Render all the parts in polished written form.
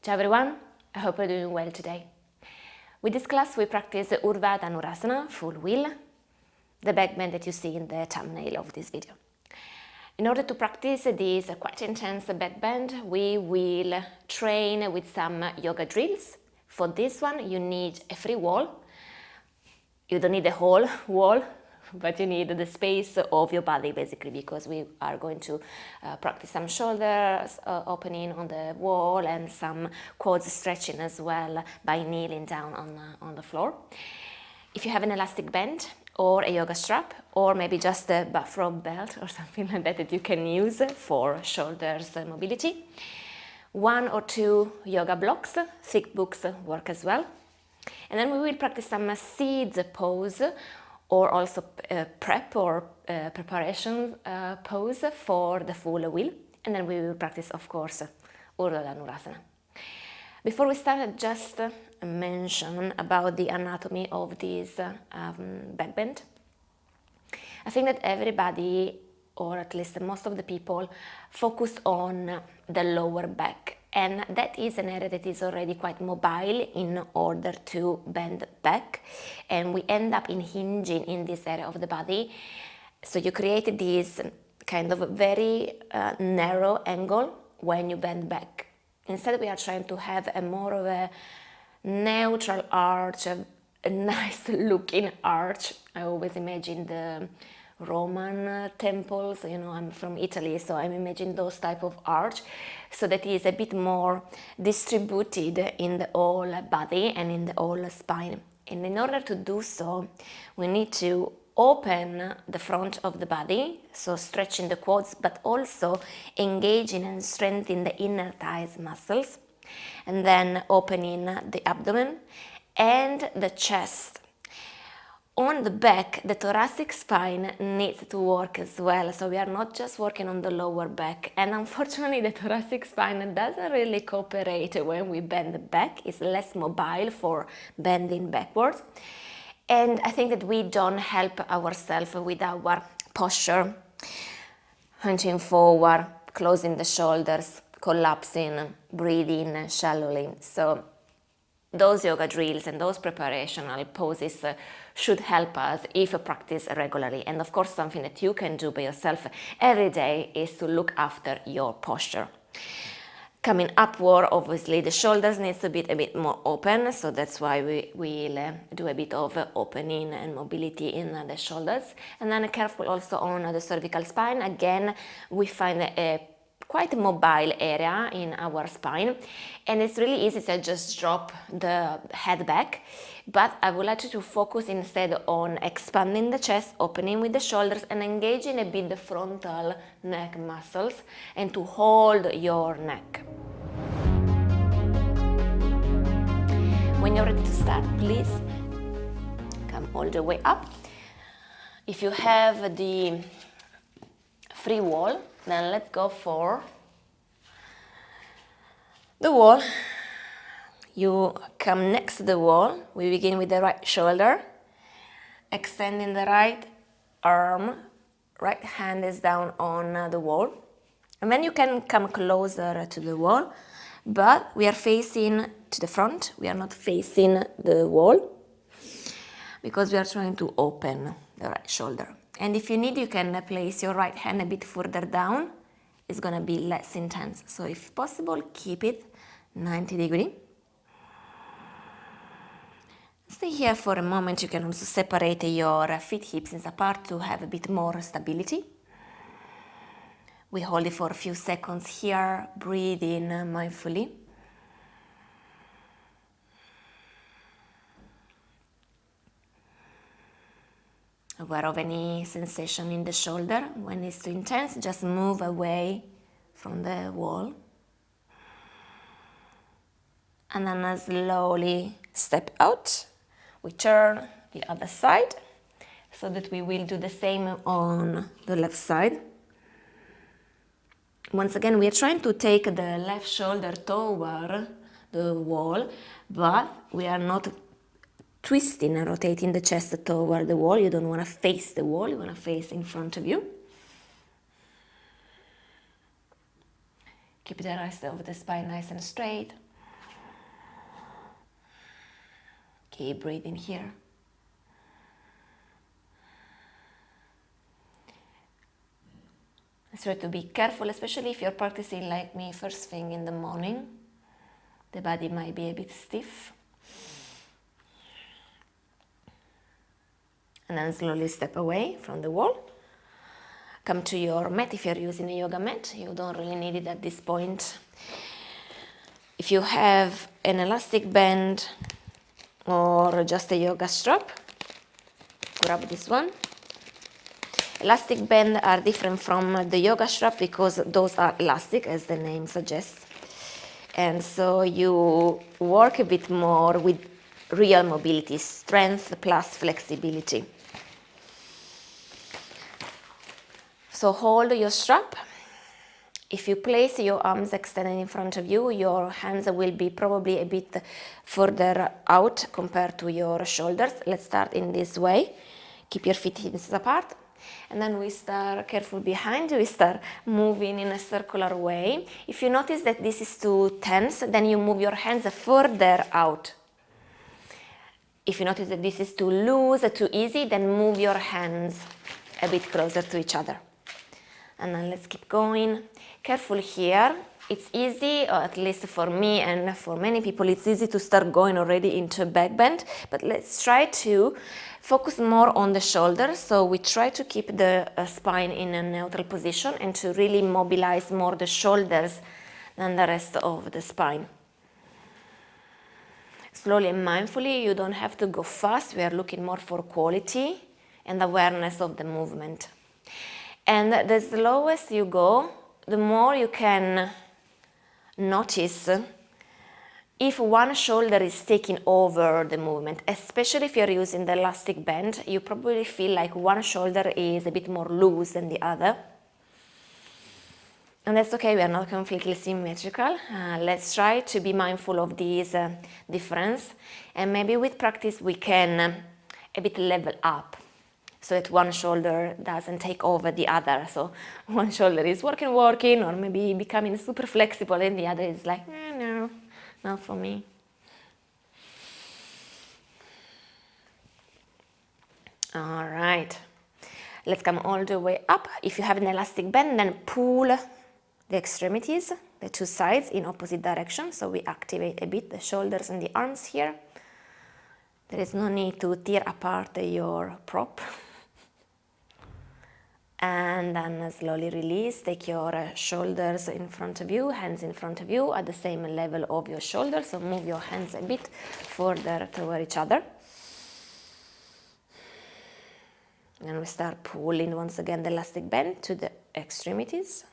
Ciao everyone, I hope you're doing well today. With this class we practice the Urdhva Dhanurasana, full wheel, the backbend that you see in the thumbnail of this video. In order to practice this quite intense backbend, we will train with some yoga drills. For this one you need a free wall. You don't need the whole wall, but you need the space of your body basically, because we are going to practice some shoulders opening on the wall and some quads stretching as well by kneeling down on the floor. If you have an elastic band or a yoga strap or maybe just a bathrobe belt or something like that you can use for shoulders mobility, 1 or 2 yoga blocks, thick books work as well. And then we will practice some seeds pose or also prep or preparation pose for the full wheel. And then we will practice, of course, Urdhva Dhanurasana. Before we start, just mention about the anatomy of this backbend. I think that everybody, or at least most of the people, focus on the lower back. And that is an area that is already quite mobile in order to bend back. And we end up hinging in this area of the body. So you create this kind of very narrow angle when you bend back. Instead, we are trying to have a more of a neutral arch, a nice looking arch. I always imagine the Roman temples, you know, I'm from Italy, so I'm imagining those type of arch, so that is a bit more distributed in the whole body and in the whole spine. And in order to do so, we need to open the front of the body, so stretching the quads, but also engaging and strengthening the inner thighs muscles, and then opening the abdomen and the chest. On the back, the thoracic spine needs to work as well, so we are not just working on the lower back. And unfortunately, the thoracic spine doesn't really cooperate when we bend back. It's less mobile for bending backwards. And I think that we don't help ourselves with our posture, hunching forward, closing the shoulders, collapsing, breathing shallowly. So those yoga drills and those preparational poses should help us if you practice regularly. And of course, something that you can do by yourself every day is to look after your posture. Coming upward, obviously, the shoulders needs to be a bit more open, so that's why we will do a bit of opening and mobility in the shoulders. And then careful also on the cervical spine. Again, we find a quite mobile area in our spine, and it's really easy to just drop the head back, but I would like you to focus instead on expanding the chest, opening with the shoulders, and engaging a bit the frontal neck muscles, and to hold your neck. When you're ready to start, please come all the way up. If you have the free wall, then let's go for the wall. You come next to the wall. We begin with the right shoulder, extending the right arm. Right hand is down on the wall. And then you can come closer to the wall, but we are facing to the front. We are not facing the wall because we are trying to open the right shoulder. And if you need, you can place your right hand a bit further down. It's going to be less intense. So if possible, keep it 90 degrees. Stay here for a moment. You can also separate your feet hips apart to have a bit more stability. We hold it for a few seconds here, breathe in mindfully. Aware of any sensation in the shoulder. When it's too intense, just move away from the wall. And then slowly step out. We turn the other side so that we will do the same on the left side. Once again, we are trying to take the left shoulder toward the wall, but we are not twisting and rotating the chest toward the wall. You don't want to face the wall, you want to face in front of you. Keep the rest of the spine nice and straight. Keep breathing here. Let's try to be careful, especially if you're practicing like me first thing in the morning. The body might be a bit stiff. And then slowly step away from the wall. Come to your mat. If you're using a yoga mat, you don't really need it at this point. If you have an elastic band or just a yoga strap, grab this one. Elastic band are different from the yoga strap because those are elastic, as the name suggests. And so you work a bit more with real mobility, strength plus flexibility. So hold your strap. If you place your arms extended in front of you, your hands will be probably a bit further out compared to your shoulders. Let's start in this way. Keep your feet hips apart. And then we start, careful behind, we start moving in a circular way. If you notice that this is too tense, then you move your hands further out. If you notice that this is too loose, too easy, then move your hands a bit closer to each other. And then let's keep going. Careful here. It's easy, or at least for me and for many people, it's easy to start going already into back bend. But let's try to focus more on the shoulders. So we try to keep the spine in a neutral position and to really mobilize more the shoulders than the rest of the spine. Slowly and mindfully, you don't have to go fast. We are looking more for quality and awareness of the movement. And the slowest you go, the more you can notice if one shoulder is taking over the movement, especially if you're using the elastic band. You probably feel like one shoulder is a bit more loose than the other. And that's okay, we are not completely symmetrical. Let's try to be mindful of this difference. And maybe with practice we can a bit level up, so that one shoulder doesn't take over the other. So one shoulder is working, or maybe becoming super flexible, and the other is like, no, not for me. All right, let's come all the way up. If you have an elastic band, then pull the extremities, the two sides, in opposite directions. So we activate a bit the shoulders and the arms here. There is no need to tear apart your prop. And then slowly release. Take your shoulders in front of you, hands in front of you at the same level of your shoulders. So move your hands a bit further toward each other. And we start pulling once again the elastic band to the extremities.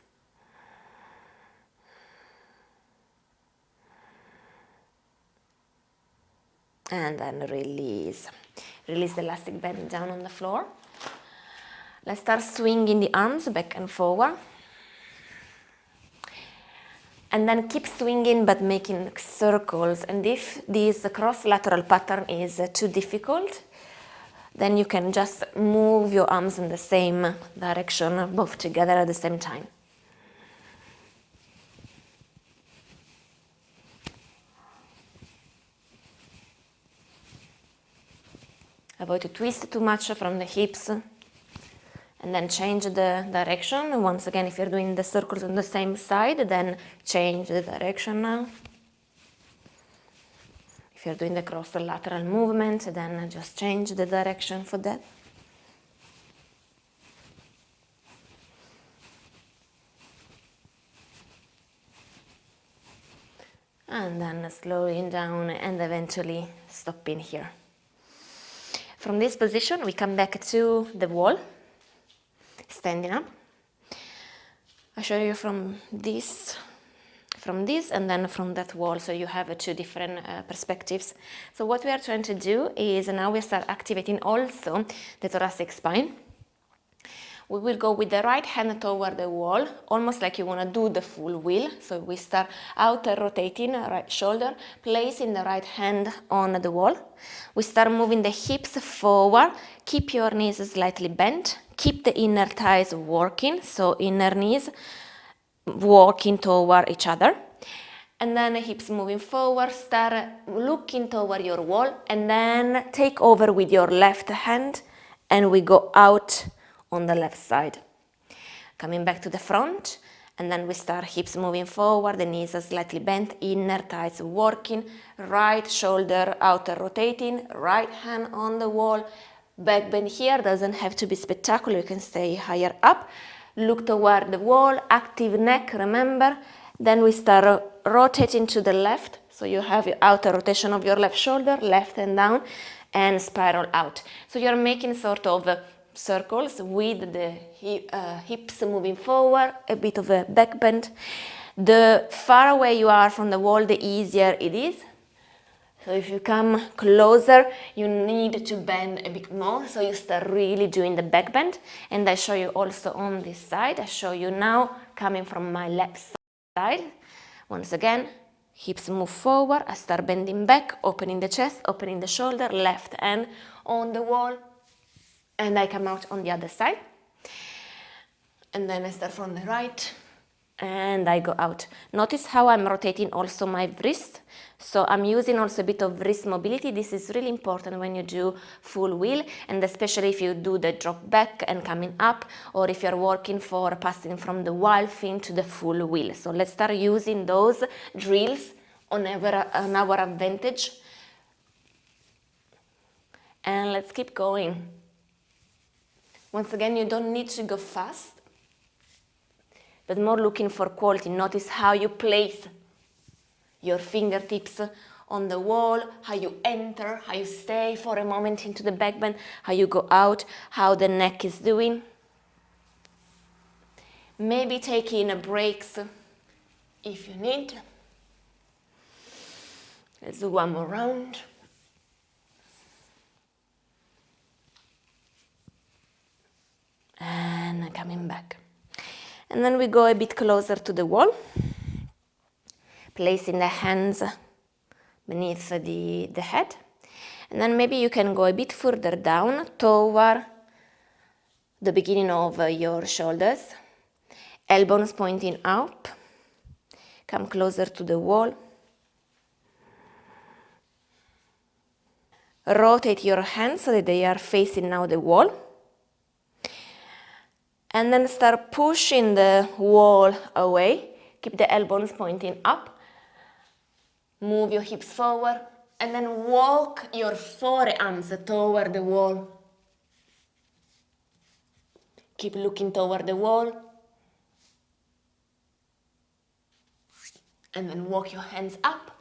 And then release. Release the elastic band down on the floor. Let's start swinging the arms back and forward. And then keep swinging but making circles. And if this cross-lateral pattern is too difficult, then you can just move your arms in the same direction, both together at the same time. Avoid to twist too much from the hips. And then change the direction. Once again, if you're doing the circles on the same side, then change the direction now. If you're doing the cross-lateral movement, then just change the direction for that. And then slowing down and eventually stopping here. From this position, we come back to the wall. Standing up. I show you from this, and then from that wall, so you have two different perspectives. So what we are trying to do is now we start activating also the thoracic spine. We will go with the right hand toward the wall, almost like you want to do the full wheel. So we start outer rotating right shoulder, placing the right hand on the wall. We start moving the hips forward, keep your knees slightly bent, keep the inner thighs working, so inner knees walking toward each other. And then hips moving forward, start looking toward your wall, and then take over with your left hand, and we go out on the left side. Coming back to the front, and then we start hips moving forward, the knees are slightly bent, inner thighs working, right shoulder outer rotating, right hand on the wall. Back bend here doesn't have to be spectacular, you can stay higher up. Look toward the wall, active neck, remember. Then we start rotating to the left, so you have your outer rotation of your left shoulder, left and down, and spiral out. So you're making sort of circles with the hips moving forward, a bit of a back bend. The far away you are from the wall, the easier it is. So if you come closer, you need to bend a bit more, so you start really doing the back bend. And I show you also on this side. I show you now coming from my left side. Once again, hips move forward, I start bending back, opening the chest, opening the shoulder, left hand on the wall, and I come out on the other side. And then I start from the right, and I go out. Notice how I'm rotating also my wrist. So I'm using also a bit of wrist mobility. This is really important when you do full wheel, and especially if you do the drop back and coming up, or if you're working for passing from the wild fin to the full wheel. So let's start using those drills on our advantage. And let's keep going. Once again, you don't need to go fast, but more looking for quality. Notice how you place your fingertips on the wall, how you enter, how you stay for a moment into the back bend, how you go out, how the neck is doing. Maybe taking a breaks if you need. Let's do one more round. And coming back. And then we go a bit closer to the wall, placing the hands beneath the head. And then maybe you can go a bit further down toward the beginning of your shoulders. Elbows pointing up. Come closer to the wall. Rotate your hands so that they are facing now the wall. And then start pushing the wall away. Keep the elbows pointing up. Move your hips forward, and then walk your forearms toward the wall. Keep looking toward the wall. And then walk your hands up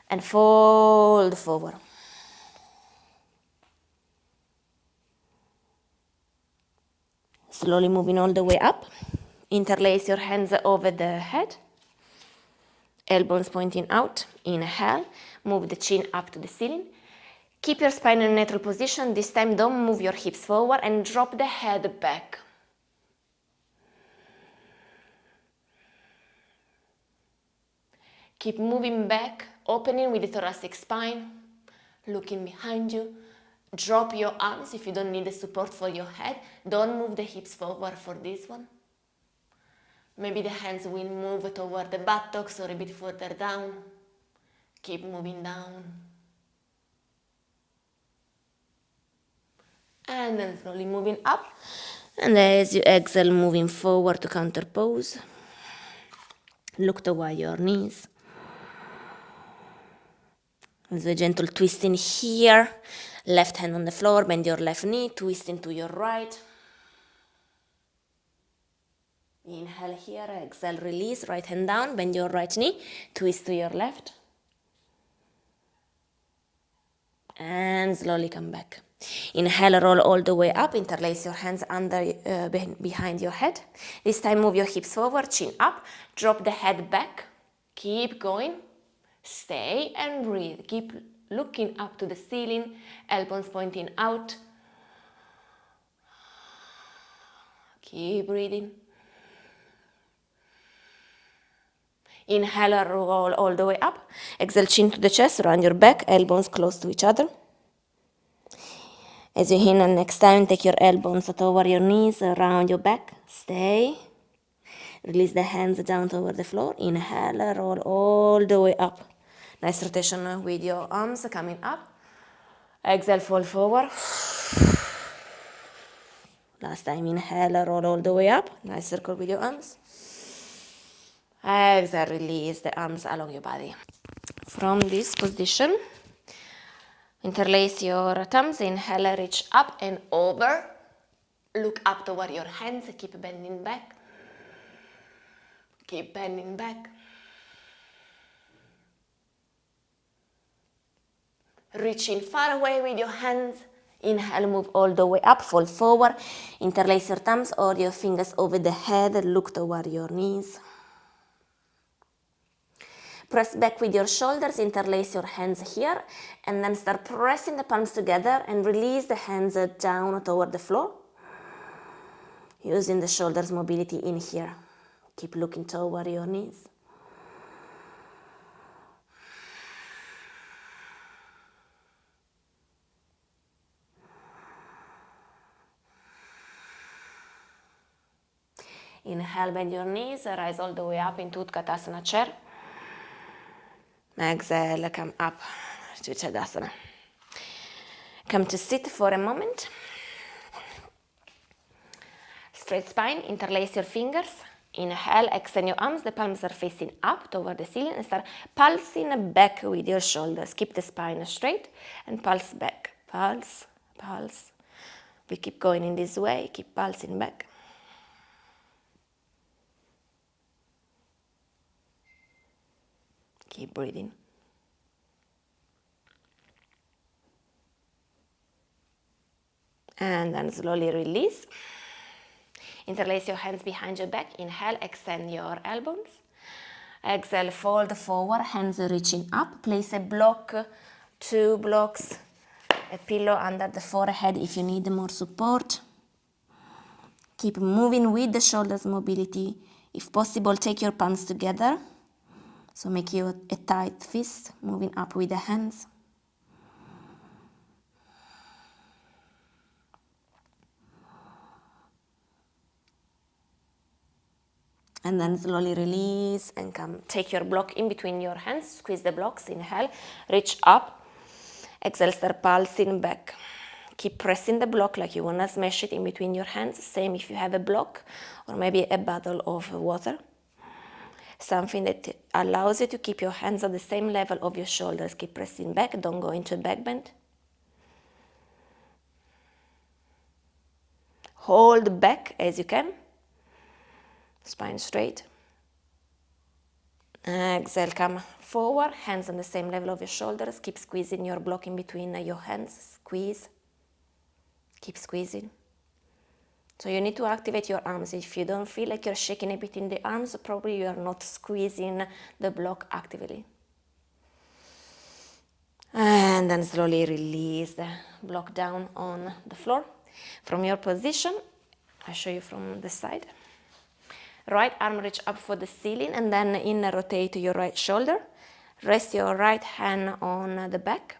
and fold forward. Slowly moving all the way up. Interlace your hands over the head. Elbows pointing out. Inhale. Move the chin up to the ceiling. Keep your spine in a neutral position. This time don't move your hips forward and drop the head back. Keep moving back, opening with the thoracic spine, looking behind you. Drop your arms if you don't need the support for your head. Don't move the hips forward for this one. Maybe the hands will move toward the buttocks or a bit further down. Keep moving down. And then slowly moving up. And as you exhale, moving forward to counter pose. Look toward your knees. There's a gentle twisting here. Left hand on the floor, bend your left knee, twisting to your right. Inhale here, exhale, release, right hand down, bend your right knee, twist to your left. And slowly come back. Inhale, roll all the way up, interlace your hands behind your head. This time move your hips forward, chin up, drop the head back, keep going, stay and breathe. Keep looking up to the ceiling, elbows pointing out. Keep breathing. Inhale, roll all the way up. Exhale, chin to the chest, round your back, elbows close to each other. As you inhale next time, take your elbows toward your knees, around your back. Stay. Release the hands down toward the floor. Inhale, roll all the way up. Nice rotation with your arms coming up. Exhale, fall forward. Last time, inhale, roll all the way up. Nice circle with your arms. Exhale, release the arms along your body. From this position, interlace your thumbs. Inhale, reach up and over. Look up toward your hands. Keep bending back. Keep bending back. Reaching far away with your hands. Inhale, move all the way up, fall forward. Interlace your thumbs or your fingers over the head. Look toward your knees. Press back with your shoulders, interlace your hands here, and then start pressing the palms together and release the hands down toward the floor. Using the shoulders mobility in here. Keep looking toward your knees. Inhale, bend your knees, rise all the way up into Utkatasana chair. Exhale, come up to Tadasana. Come to sit for a moment. Straight spine, interlace your fingers. Inhale, extend your arms, the palms are facing up toward the ceiling and start pulsing back with your shoulders. Keep the spine straight and pulse back. Pulse, pulse. We keep going in this way, keep pulsing back. Keep breathing. And then slowly release. Interlace your hands behind your back. Inhale, extend your elbows. Exhale, fold forward, hands reaching up. Place a block, 2 blocks, a pillow under the forehead if you need more support. Keep moving with the shoulders mobility. If possible, take your palms together. So make you a tight fist, moving up with the hands. And then slowly release and come. Take your block in between your hands. Squeeze the blocks. Inhale, reach up. Exhale, start pulsing back. Keep pressing the block like you want to smash it in between your hands. Same if you have a block or maybe a bottle of water. Something that allows you to keep your hands at the same level of your shoulders. Keep pressing back. Don't go into a back bend. Hold back as you can. Spine straight. Exhale, come forward. Hands on the same level of your shoulders. Keep squeezing your block in between your hands. Squeeze. Keep squeezing. So you need to activate your arms. If you don't feel like you're shaking a bit in the arms, probably you are not squeezing the block actively. And then slowly release the block down on the floor. From your position, I'll show you from the side. Right arm reach up for the ceiling and then rotate your right shoulder. Rest your right hand on the back.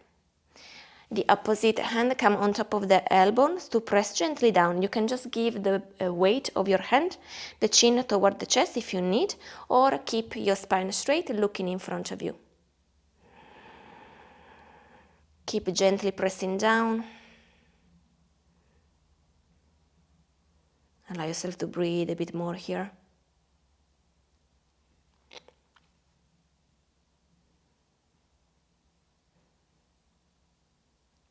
The opposite hand come on top of the elbows to press gently down. You can just give the weight of your hand, the chin toward the chest if you need, or keep your spine straight looking in front of you. Keep gently pressing down. Allow yourself to breathe a bit more here.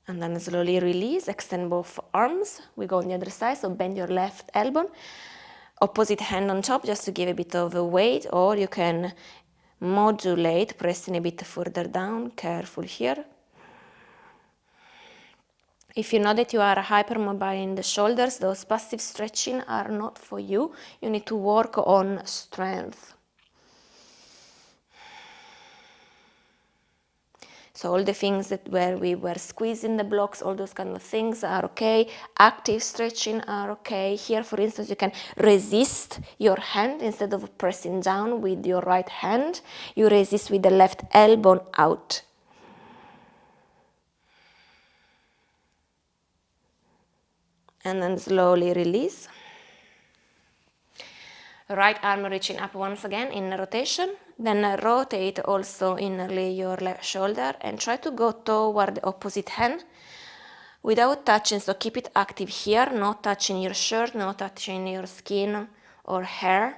And then slowly release, extend both arms. We go on the other side, so bend your left elbow. Opposite hand on top, just to give a bit of a weight, or you can modulate, pressing a bit further down. Careful here. If you know that you are hypermobile in the shoulders, those passive stretching are not for you. You need to work on strength. So all the things that where we were squeezing the blocks, all those kind of things are okay. Active stretching are okay. Here, for instance, you can resist your hand instead of pressing down with your right hand. You resist with the left elbow out. And then slowly release. Right arm reaching up once again in rotation. Then rotate also innerly your left shoulder and try to go toward the opposite hand without touching. So keep it active here, not touching your shirt, not touching your skin or hair.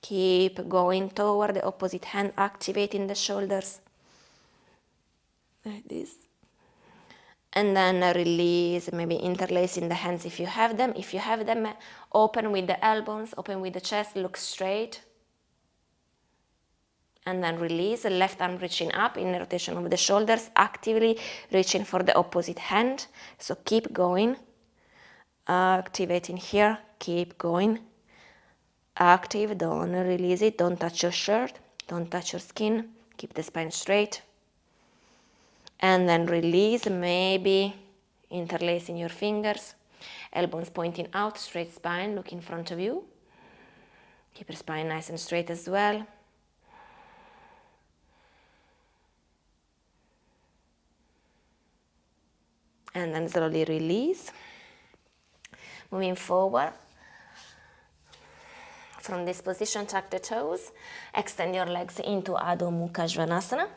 Keep going toward the opposite hand, activating the shoulders. Like this. And then release, maybe interlacing the hands if you have them. If you have them, open with the elbows, open with the chest, look straight. And then release, the left arm reaching up in the rotation of the shoulders, actively reaching for the opposite hand. So keep going. Activating here, keep going. Active, don't release it, don't touch your shirt, don't touch your skin, keep the spine straight. And then release, maybe interlacing your fingers, elbows pointing out, straight spine, look in front of you. Keep your spine nice and straight as well. And then slowly release. Moving forward. From this position, tuck the toes, extend your legs into Adho Mukha Svanasana,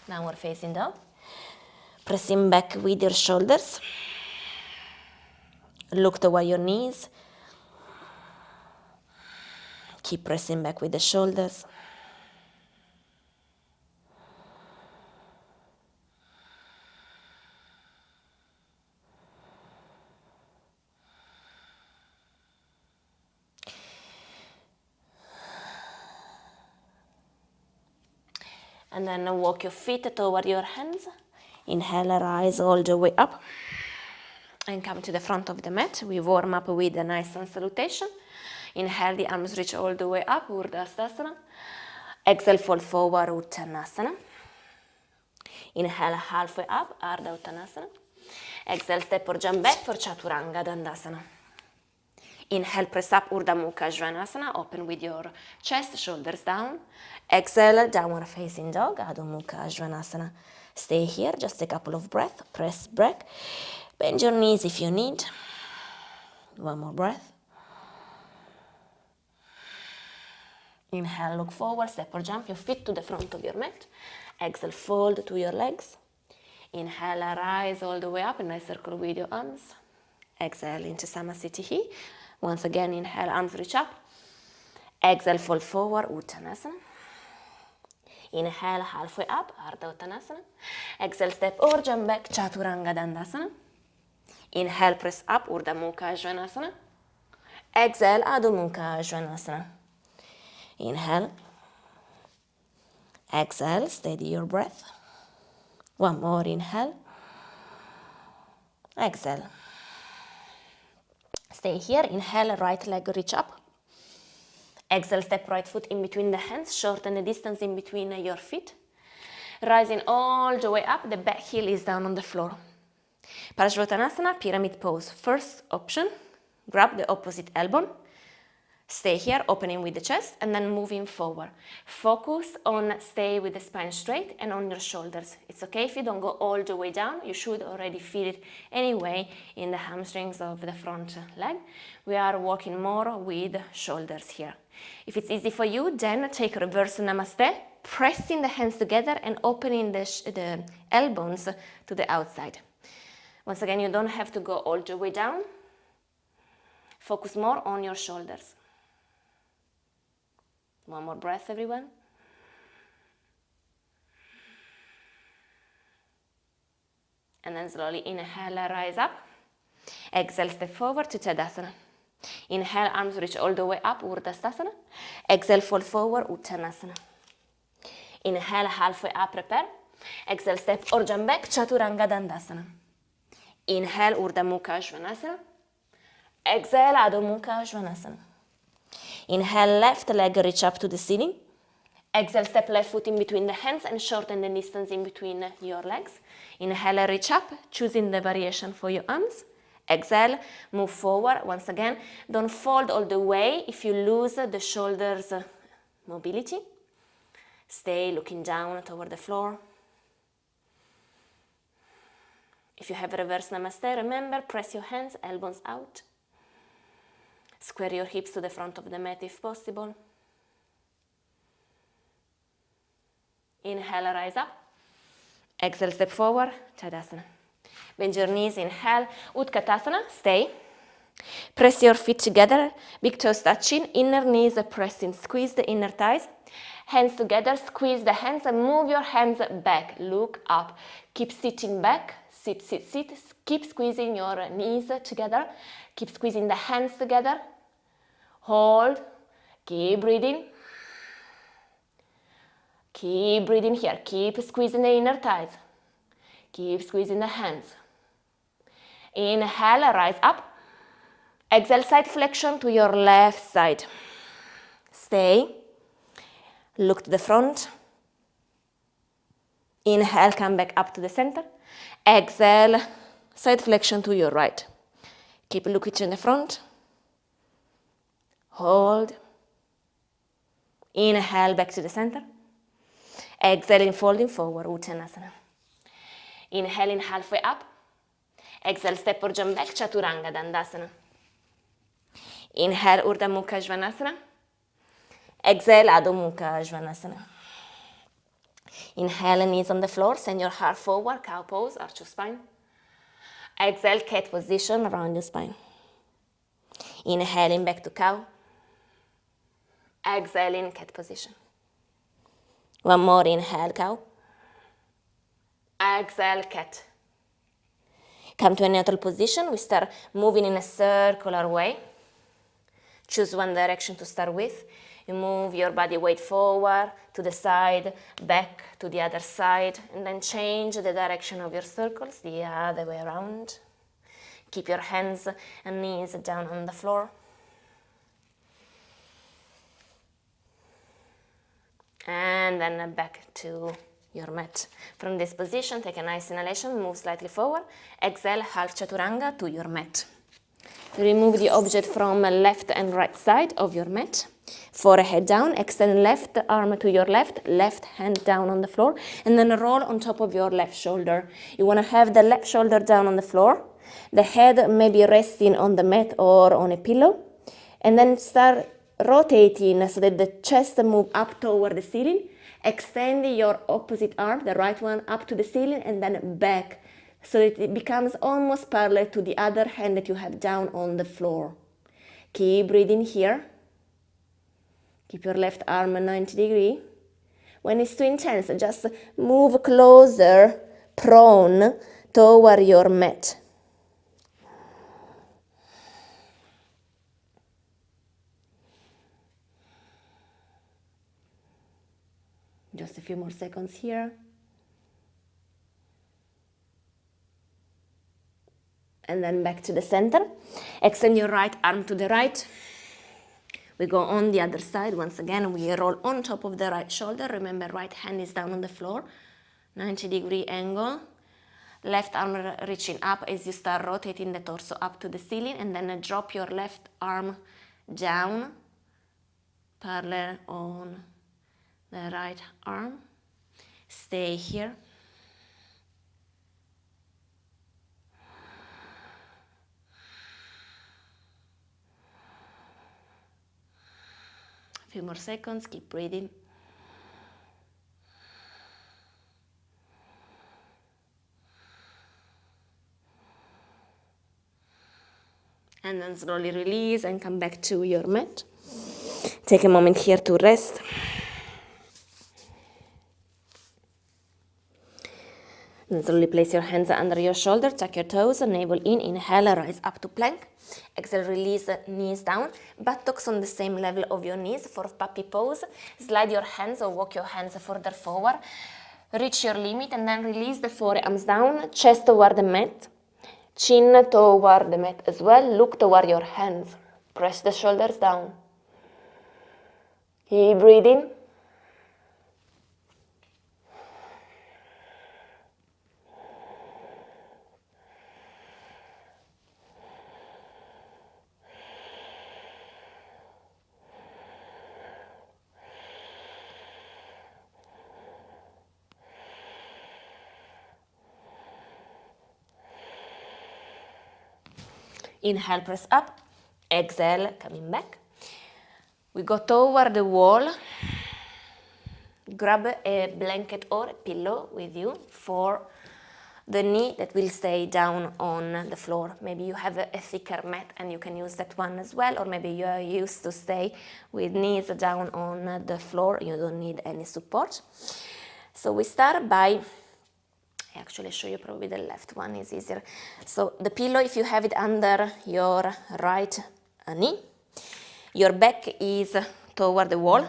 downward facing dog. Pressing back with your shoulders. Look toward your knees. Keep pressing back with the shoulders. And then walk your feet toward your hands. Inhale, rise all the way up. And come to the front of the mat. We warm up with a nice sun salutation. Inhale, the arms reach all the way up, Urdhva. Exhale, fold forward, Uttanasana. Inhale, halfway up, Ardha Uttanasana. Exhale, step or jump back for Chaturanga Dandasana. Inhale, press up, Urdhva Mukha Svanasana. Open with your chest, shoulders down. Exhale, downward facing dog, Adho Mukha Svanasana. Stay here, just a couple of breaths. Press back. Bend your knees if you need. One more breath. Inhale, look forward, step or jump your feet to the front of your mat. Exhale, fold to your legs. Inhale, rise all the way up, and nice circle with your arms. Exhale into Samasthiti. Once again, inhale, arms reach up. Exhale, fold forward, Uttanasana. Inhale, halfway up, Ardha Uttanasana. Exhale, step or jump back, Chaturanga Dandasana. Inhale, press up, Urdhva Mukha Svanasana. Exhale, Adho Mukha Svanasana. Inhale. Exhale, steady your breath. One more inhale. Exhale. Stay here. Inhale, right leg reach up. Exhale, step right foot in between the hands. Shorten the distance in between your feet. Rising all the way up, the back heel is down on the floor. Parsvottanasana, pyramid pose. First option, grab the opposite elbow. Stay here, opening with the chest, and then moving forward. Focus on stay with the spine straight and on your shoulders. It's okay if you don't go all the way down. You should already feel it anyway in the hamstrings of the front leg. We are working more with shoulders here. If it's easy for you, then take reverse namaste, pressing the hands together and opening the elbows to the outside. Once again, you don't have to go all the way down. Focus more on your shoulders. One more breath, everyone. And then slowly inhale, rise up. Exhale, step forward to Tadasana. Inhale, arms reach all the way up, Urdhva. Exhale, fold forward, Uttanasana. Inhale, halfway up, prepare. Exhale, step or jump back, Chaturanga Dandasana. Inhale, Urdhva Mukha Svanasana. Exhale, Adho Mukha Svanasana. Inhale, left leg reach up to the ceiling. Exhale, step left foot in between the hands and shorten the distance in between your legs. Inhale, reach up, choosing the variation for your arms. Exhale, move forward. Once again, don't fold all the way if you lose the shoulders mobility. Stay looking down toward the floor. If you have reverse namaste, remember, press your hands, elbows out. Square your hips to the front of the mat if possible. Inhale, rise up. Exhale, step forward, Tadasana. Bend your knees, inhale, Utkatasana, stay. Press your feet together, big toes touching, inner knees pressing, squeeze the inner thighs. Hands together, squeeze the hands and move your hands back, look up. Keep sitting back, sit, sit, sit. Keep squeezing your knees together, keep squeezing the hands together. Hold, keep breathing. Keep breathing here, keep squeezing the inner thighs. Keep squeezing the hands. Inhale, rise up. Exhale, side flexion to your left side. Stay. Look to the front. Inhale, come back up to the center. Exhale, side flexion to your right. Keep looking to the front. Hold. Inhale, back to the center. Exhaling, folding forward, Uttanasana. Inhaling halfway up. Exhale, step or jump back, Chaturanga Dandasana. Inhale, Urdhva Mukha Svanasana. Exhale, Adho Mukha Svanasana. Inhale, knees on the floor, send your heart forward, cow pose, arch your spine. Exhale, cat position, round your spine. Inhaling back to cow. Exhaling, cat position. One more, inhale, cow. Exhale, cat. Come to a neutral position. We start moving in a circular way. Choose one direction to start with. You move your body weight forward, to the side, back to the other side, and then change the direction of your circles the other way around. Keep your hands and knees down on the floor. And then back to your mat. From this position, take a nice inhalation, move slightly forward. Exhale, half chaturanga to your mat. Remove the object from left and right side of your mat. Forehead down, extend left arm to your left, left hand down on the floor, and then roll on top of your left shoulder. You want to have the left shoulder down on the floor, the head maybe resting on the mat or on a pillow, and then start rotating so that the chest move up toward the ceiling. Extend your opposite arm, the right one, up to the ceiling and then back so that it becomes almost parallel to the other hand that you have down on the floor. Keep breathing here. Keep your left arm 90 degrees. When it's too intense, just move closer, prone, toward your mat. Just a few more seconds here. And then back to the center. Extend your right arm to the right. We go on the other side. Once again, we roll on top of the right shoulder. Remember, right hand is down on the floor. 90-degree angle. Left arm reaching up as you start rotating the torso up to the ceiling. And then drop your left arm down, parallel on the right arm. Stay here. A few more seconds, keep breathing. And then slowly release and come back to your mat. Take a moment here to rest. And slowly place your hands under your shoulder, tuck your toes, navel in, inhale, rise up to plank. Exhale, release knees down, buttocks on the same level of your knees for puppy pose. Slide your hands or walk your hands further forward. Reach your limit and then release the forearms down, chest toward the mat, chin toward the mat as well. Look toward your hands. Press the shoulders down. Keep breathing. Inhale, press up. Exhale, coming back. We go toward the wall. Grab a blanket or a pillow with you for the knee that will stay down on the floor. Maybe you have a thicker mat and you can use that one as well, or maybe you are used to stay with knees down on the floor. You don't need any support. So we start by, I actually show you probably the left one is easier. So the pillow, if you have it under your right knee, your back is toward the wall.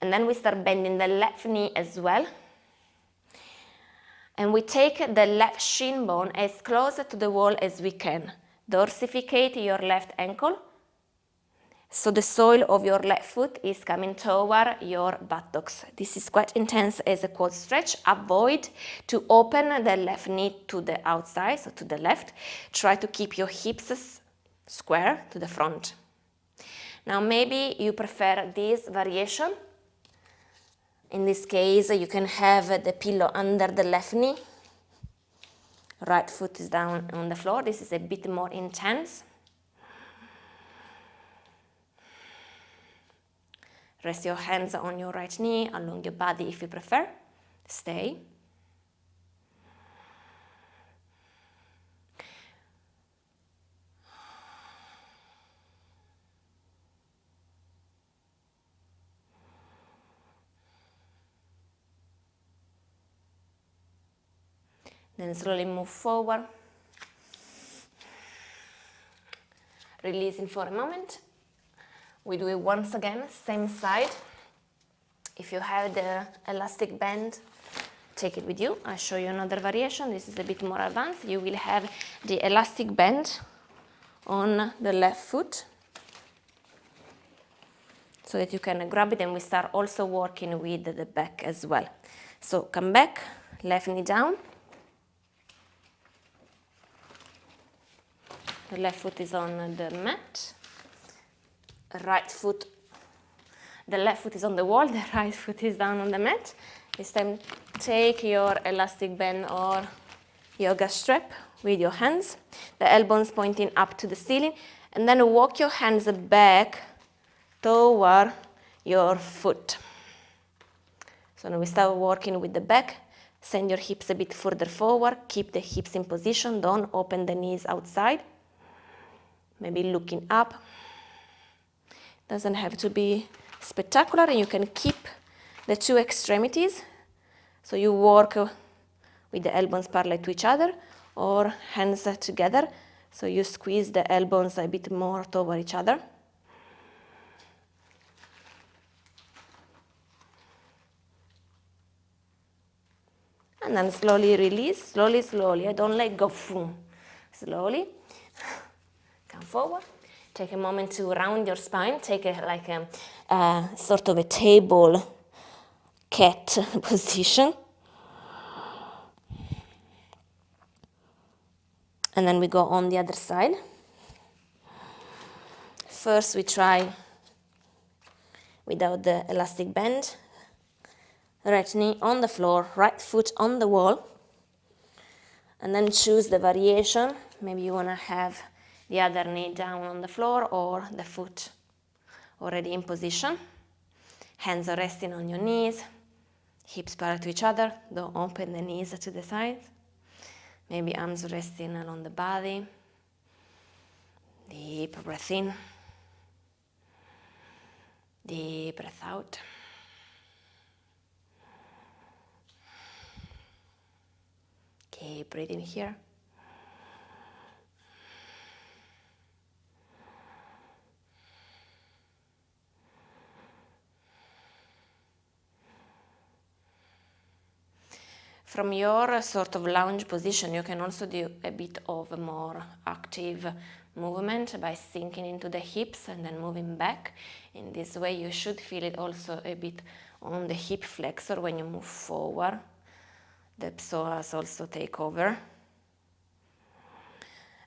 And then we start bending the left knee as well. And we take the left shin bone as close to the wall as we can. Dorsify your left ankle. So the sole of your left foot is coming toward your buttocks. This is quite intense as a quad stretch. Avoid to open the left knee to the outside, so to the left. Try to keep your hips square to the front. Now maybe you prefer this variation. In this case, you can have the pillow under the left knee. Right foot is down on the floor. This is a bit more intense. Rest your hands on your right knee, along your body if you prefer. Stay. Then slowly move forward. Releasing for a moment. We do it once again, same side. If you have the elastic band, take it with you. I'll show you another variation. This is a bit more advanced. You will have the elastic band on the left foot so that you can grab it, and we start also working with the back as well. So come back, left knee down. The left foot is on the mat. Right foot, the left foot is on the wall, the right foot is down on the mat. This time take your elastic band or yoga strap with your hands, the elbows pointing up to the ceiling, and then walk your hands back toward your foot. So now we start working with the back. Send your hips a bit further forward, keep the hips in position, don't open the knees outside. Maybe looking up. Doesn't have to be spectacular, and you can keep the two extremities. So you work with the elbows parallel to each other or hands together. So you squeeze the elbows a bit more toward each other. And then slowly release, slowly. Don't let go. Slowly. Come forward. Take a moment to round your spine. Take a sort of a table cat position. And then we go on the other side. First we try without the elastic band. Right knee on the floor, right foot on the wall. And then choose the variation. Maybe you want to have the other knee down on the floor or the foot already in position. Hands are resting on your knees, hips parallel to each other. Don't open the knees to the sides. Maybe arms resting along the body. Deep breath in. Deep breath out. Keep breathing here. From your sort of lounge position, you can also do a bit of a more active movement by sinking into the hips and then moving back. In this way, you should feel it also a bit on the hip flexor when you move forward. The psoas also take over.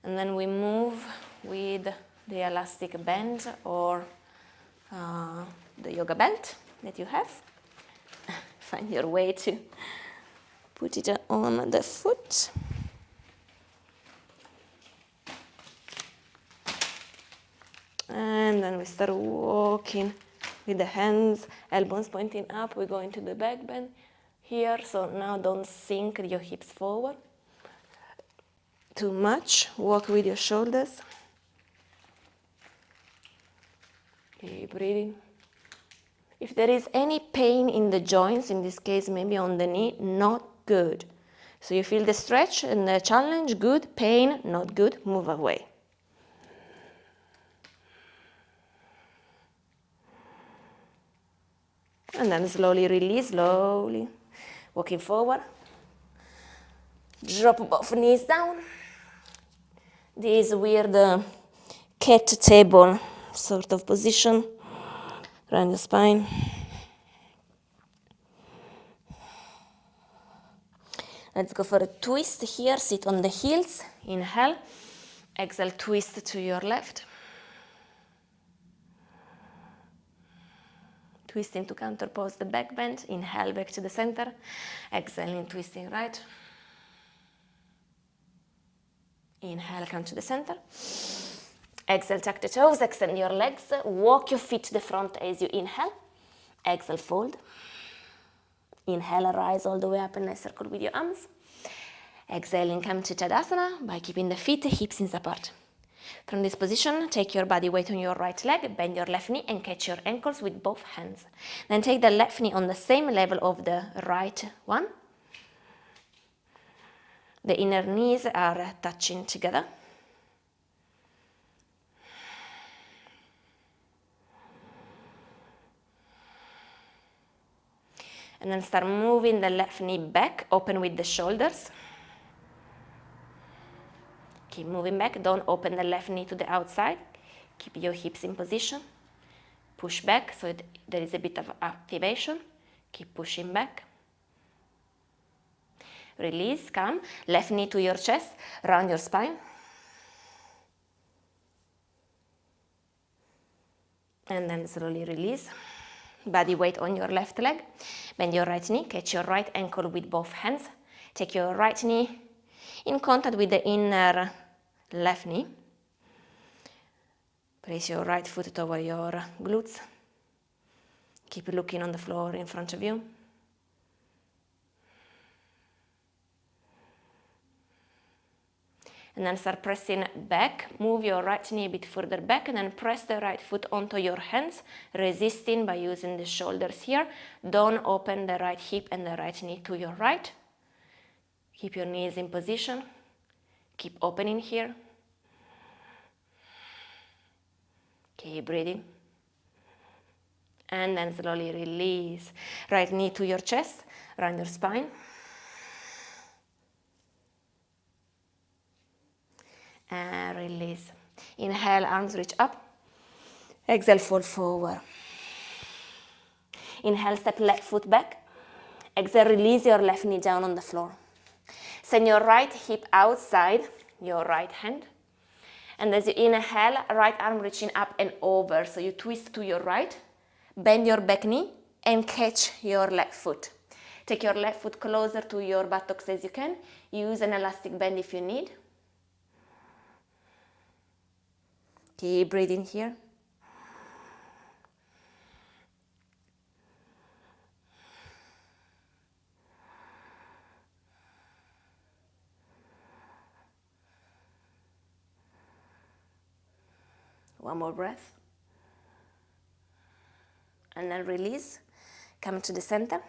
And then we move with the elastic band or the yoga belt that you have. Find your way to put it on the foot. And then we start walking with the hands, elbows pointing up. We go into the back bend here. So now don't sink your hips forward too much. Walk with your shoulders. Keep breathing. If there is any pain in the joints, in this case maybe on the knee, not good. So you feel the stretch and the challenge, good. Pain, not good, move away. And then slowly release, slowly. Walking forward. Drop both knees down. This weird cat table sort of position. Round your spine. Let's go for a twist here. Sit on the heels. Inhale. Exhale, twist to your left. Twisting to counterpose the back bend. Inhale back to the center. Exhaling, twisting right. Inhale, come to the center. Exhale, tuck the toes, extend your legs. Walk your feet to the front as you inhale. Exhale, fold. Inhale, rise all the way up and a circle with your arms. Exhaling, come to Tadasana by keeping the feet, hips in apart. From this position, take your body weight on your right leg, bend your left knee and catch your ankles with both hands. Then take the left knee on the same level of the right one. The inner knees are touching together. And then start moving the left knee back, open with the shoulders. Keep moving back, don't open the left knee to the outside. Keep your hips in position. Push back, so there is a bit of activation. Keep pushing back. Release, come. Left knee to your chest, round your spine. And then slowly release. Body weight on your left leg. Bend your right knee, catch your right ankle with both hands. Take your right knee in contact with the inner left knee. Place your right foot toward your glutes. Keep looking on the floor in front of you. And then start pressing back. Move your right knee a bit further back and then press the right foot onto your hands, resisting by using the shoulders here. Don't open the right hip and the right knee to your right. Keep your knees in position. Keep opening here. Keep breathing. And then slowly release. Right knee to your chest, round your spine. And release. Inhale, arms reach up. Exhale, fold forward. Inhale, step left foot back. Exhale, release your left knee down on the floor. Send your right hip outside your right hand. And as you inhale, right arm reaching up and over. So you twist to your right, bend your back knee and catch your left foot. Take your left foot closer to your buttocks as you can. Use an elastic band if you need. Keep breathing here. One more breath. And then release. Come to the center.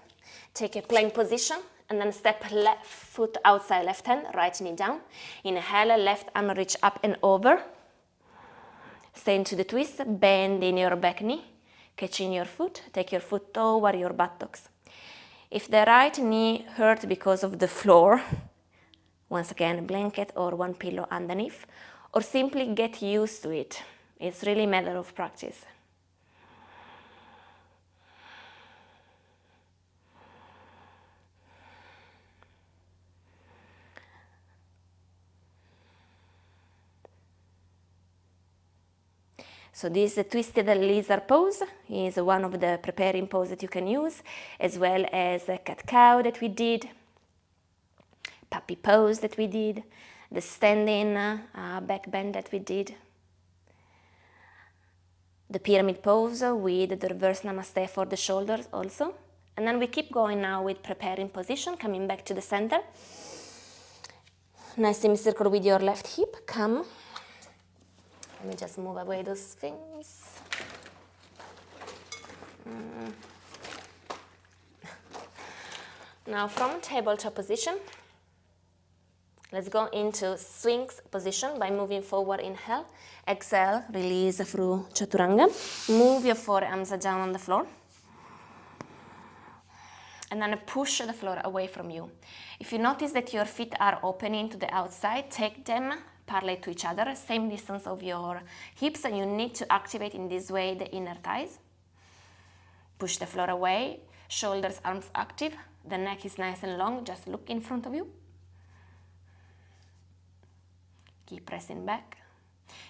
Take a plank position and then step left foot outside left hand, right knee down. Inhale, left arm reach up and over. Stay into the twist, bend in your back knee, catching your foot. Take your foot toward your buttocks. If the right knee hurts because of the floor, once again, a blanket or one pillow underneath, or simply get used to it. It's really a matter of practice. So this twisted lizard pose is one of the preparing poses that you can use, as well as a cat-cow that we did, puppy pose that we did, the standing back bend that we did. the pyramid pose with the reverse namaste for the shoulders also. And then we keep going now with preparing position, coming back to the center. Nice semicircle with your left hip, come. Let me just move away those things. Now from tabletop position, let's go into Sphinx position by moving forward, inhale, exhale, release through Chaturanga. Move your forearms down on the floor. And then push the floor away from you. If you notice that your feet are opening to the outside, take them parallel to each other, same distance of your hips, and you need to activate in this way the inner thighs. Push the floor away, shoulders, arms active, the neck is nice and long, just look in front of you. Keep pressing back.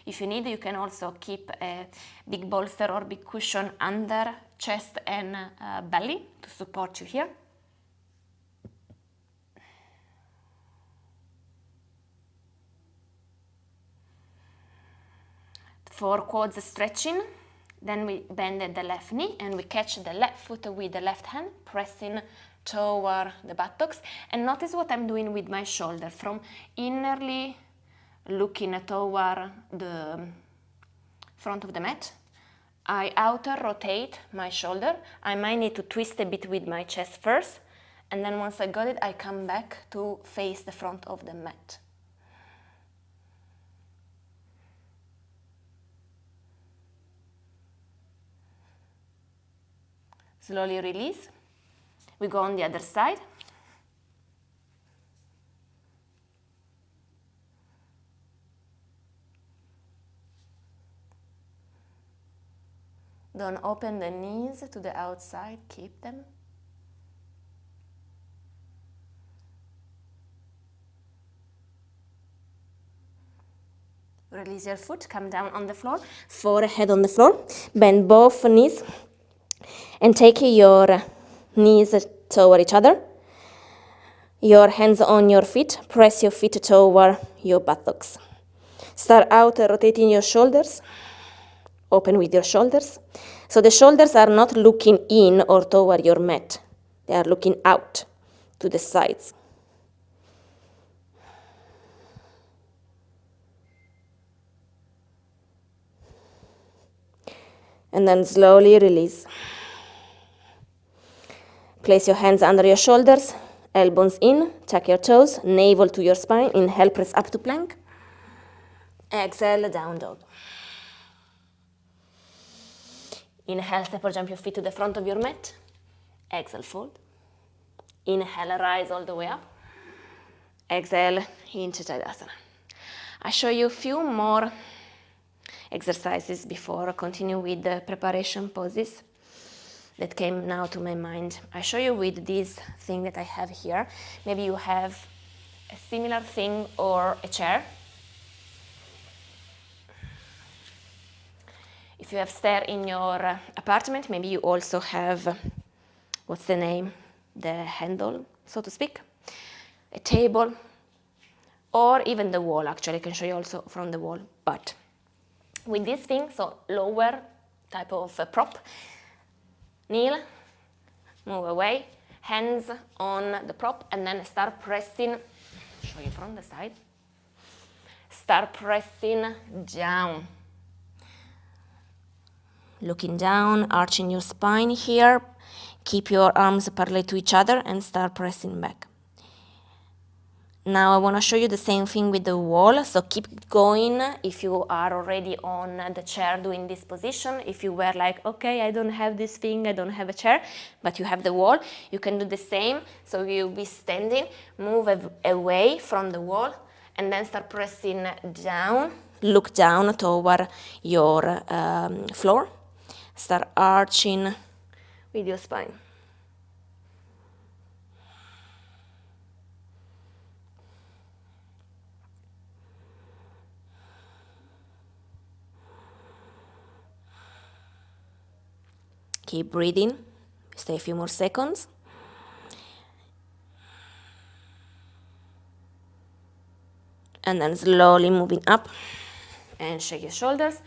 If you need, you can also keep a big bolster or big cushion under chest and belly to support you here. For quads stretching, then we bend the left knee and we catch the left foot with the left hand, pressing toward the buttocks. And notice what I'm doing with my shoulder, from innerly looking toward the front of the mat. I outer rotate my shoulder. I might need to twist a bit with my chest first, and then once I got it, I come back to face the front of the mat. Slowly release. We go on the other side. Don't open the knees to the outside, keep them. Release your foot, come down on the floor, forehead on the floor, bend both knees and take your knees toward each other. Your hands on your feet, press your feet toward your buttocks. Start out rotating your shoulders, open with your shoulders. So the shoulders are not looking in or toward your mat, they are looking out to the sides. And then slowly release. Place your hands under your shoulders, elbows in, tuck your toes, navel to your spine. Inhale, press up to plank. Exhale, down dog. Inhale, step or jump your feet to the front of your mat. Exhale, fold. Inhale, rise all the way up. Exhale, into Tadasana. I show you a few more exercises before I continue with the preparation poses that came now to my mind. I show you with this thing that I have here. Maybe you have a similar thing or a chair. If you have stair in your apartment, maybe you also have, what's the name? The handle, so to speak. A table, or even the wall. Actually, I can show you also from the wall. But with this thing, so lower type of prop, kneel, move away, hands on the prop, and then start pressing, show you from the side, start pressing down. Looking down, arching your spine here, keep your arms parallel to each other and start pressing back. Now I want to show you the same thing with the wall, so keep going if you are already on the chair doing this position. If you were like, okay, I don't have this thing, I don't have a chair, but you have the wall, you can do the same. So you'll be standing, move away from the wall, and then start pressing down, look down toward your floor, start arching with your spine. Keep breathing, stay a few more seconds. And then slowly moving up and shake your shoulders.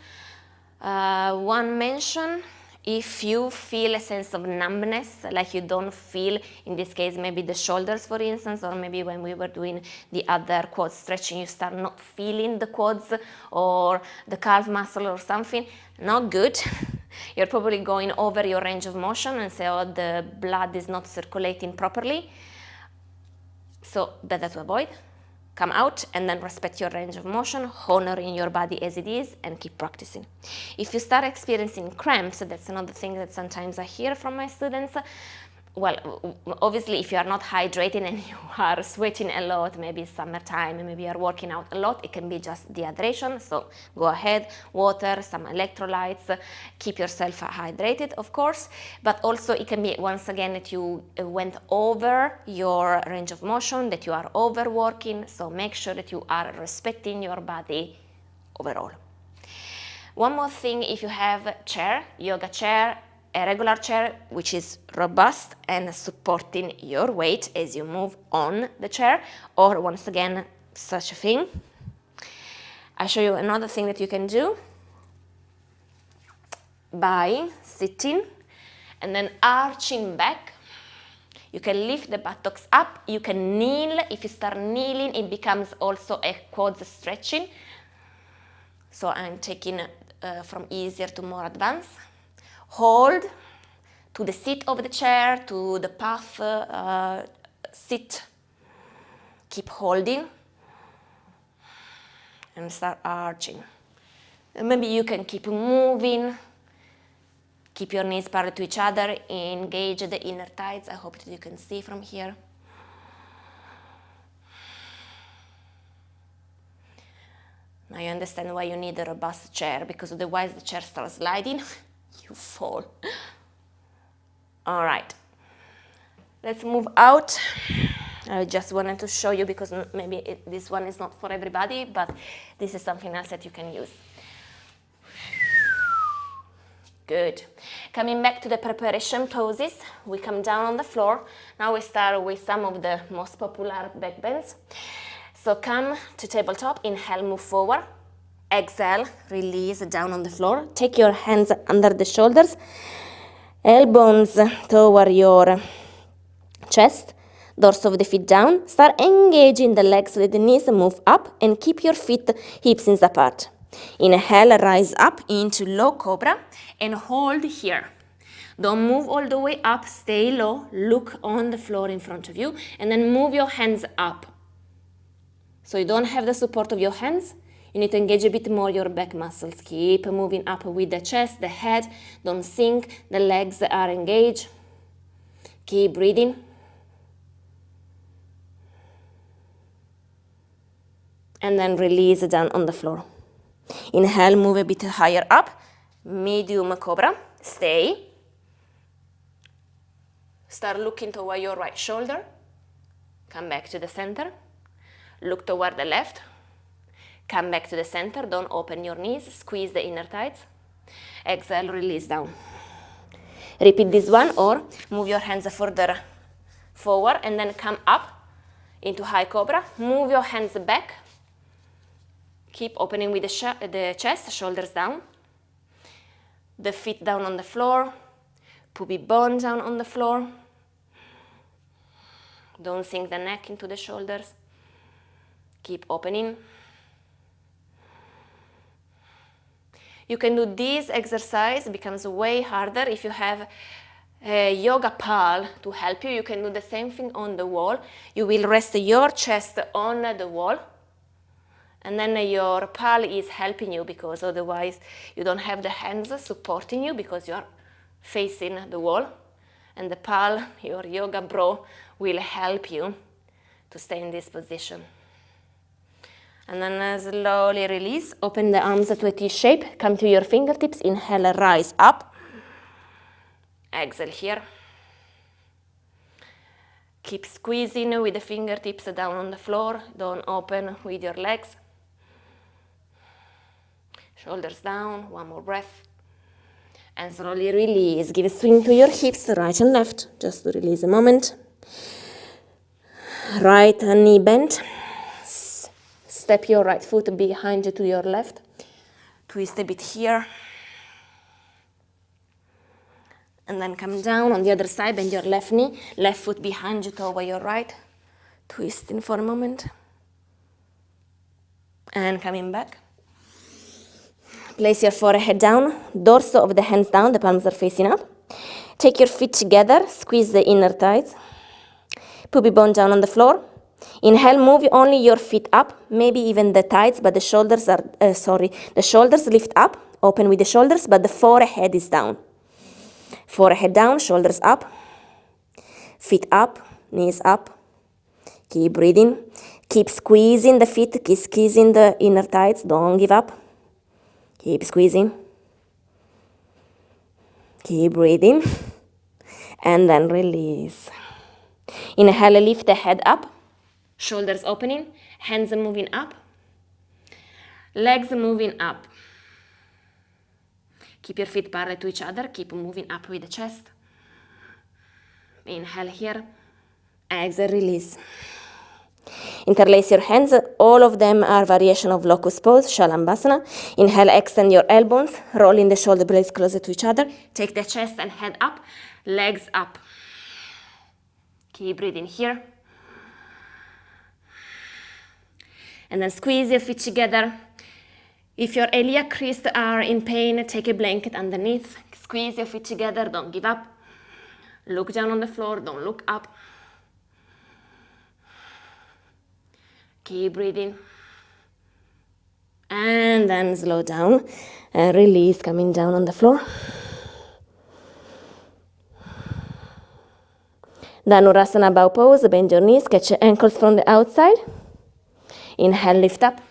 One mention, if you feel a sense of numbness, like you don't feel, in this case maybe the shoulders for instance, or maybe when we were doing the other quad stretching you start not feeling the quads or the calf muscle or something, not good. You're probably going over your range of motion and say, oh, the blood is not circulating properly. So better to avoid. Come out and then respect your range of motion, honoring your body as it is, and keep practicing. If you start experiencing cramps, that's another thing that sometimes I hear from my students. Well, obviously if you are not hydrating and you are sweating a lot, maybe it's summertime, maybe you are working out a lot, it can be just dehydration, so go ahead, water, some electrolytes, keep yourself hydrated of course, but also it can be once again that you went over your range of motion, that you are overworking, so make sure that you are respecting your body overall. One more thing, if you have a chair, yoga chair, a regular chair which is robust and supporting your weight as you move on the chair, or once again such a thing. I'll show you another thing that you can do by sitting and then arching back. You can lift the buttocks up, you can kneel. If you start kneeling it becomes also a quads stretching, so I'm taking from easier to more advanced. Hold to the seat of the chair, to the path sit. Keep holding and start arching. And maybe you can keep moving. Keep your knees parallel to each other. Engage the inner thighs. I hope that you can see from here. Now you understand why you need a robust chair, because otherwise the chair starts sliding. You fall. All right, let's move out. I just wanted to show you because maybe this one is not for everybody, but this is something else that you can use. Good. Coming back to the preparation poses, we come down on the floor. Now we start with some of the most popular back bends. So come to tabletop, inhale, move forward. Exhale, release down on the floor. Take your hands under the shoulders, elbows toward your chest, dorsal of the feet down. Start engaging the legs so that the knees move up and keep your feet hips apart. Inhale, rise up into low cobra and hold here. Don't move all the way up, stay low, look on the floor in front of you, and then move your hands up. So you don't have the support of your hands. You need to engage a bit more your back muscles. Keep moving up with the chest, the head. Don't sink. The legs are engaged. Keep breathing. And then release down on the floor. Inhale, move a bit higher up. Medium cobra. Stay. Start looking toward your right shoulder. Come back to the center. Look toward the left. Come back to the center. Don't open your knees. Squeeze the inner thighs. Exhale, release down. Repeat this one, or move your hands further forward and then come up into high cobra. Move your hands back. Keep opening with the chest, shoulders down. The feet down on the floor. Pubic bone down on the floor. Don't sink the neck into the shoulders. Keep opening. You can do this exercise, it becomes way harder if you have a yoga pal to help you. You can do the same thing on the wall. You will rest your chest on the wall, and then your pal is helping you, because otherwise you don't have the hands supporting you because you are facing the wall. And the pal, your yoga bro, will help you to stay in this position. And then slowly release. Open the arms to a T shape. Come to your fingertips. Inhale, rise up. Exhale here. Keep squeezing with the fingertips down on the floor. Don't open with your legs. Shoulders down. One more breath. And slowly release. Give a swing to your hips, right and left. Just to release a moment. Right knee bent. Step your right foot behind you to your left. Twist a bit here. And then come down on the other side, bend your left knee, left foot behind you toward your right. Twisting for a moment. And coming back. Place your forehead down, dorso of the hands down, the palms are facing up. Take your feet together, squeeze the inner thighs. Pubic bone down on the floor. Inhale, move only your feet up, maybe even the thighs, but the shoulders are, the shoulders lift up, open with the shoulders, but the forehead is down. Forehead down, shoulders up, feet up, knees up. Keep breathing. Keep squeezing the feet, keep squeezing the inner thighs, don't give up. Keep squeezing. Keep breathing. And then release. Inhale, lift the head up. Shoulders opening, hands moving up, legs moving up. Keep your feet parallel to each other, keep moving up with the chest. Inhale here, exhale, release. Interlace your hands, all of them are variation of locust pose, Shalambhasana. Inhale, extend your elbows, rolling the shoulder blades closer to each other. Take the chest and head up, legs up. Keep breathing here. And then squeeze your feet together. If your iliac crease are in pain, take a blanket underneath. Squeeze your feet together, don't give up. Look down on the floor, don't look up. Keep breathing. And then slow down and release, coming down on the floor. Dhanurasana bow pose, bend your knees, catch your ankles from the outside. Inhale, lift up.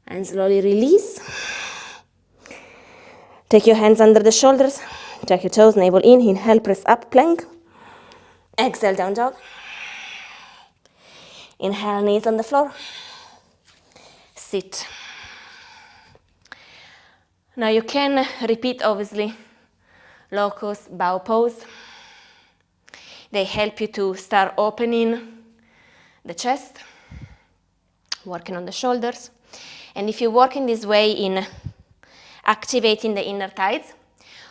And slowly release. Take your hands under the shoulders. Tuck your toes, navel in. Inhale, press up, plank. Exhale, down dog. Inhale, knees on the floor. Sit. Now you can repeat, obviously, locust bow pose. They help you to start opening the chest, working on the shoulders. And if you work in this way in activating the inner thighs,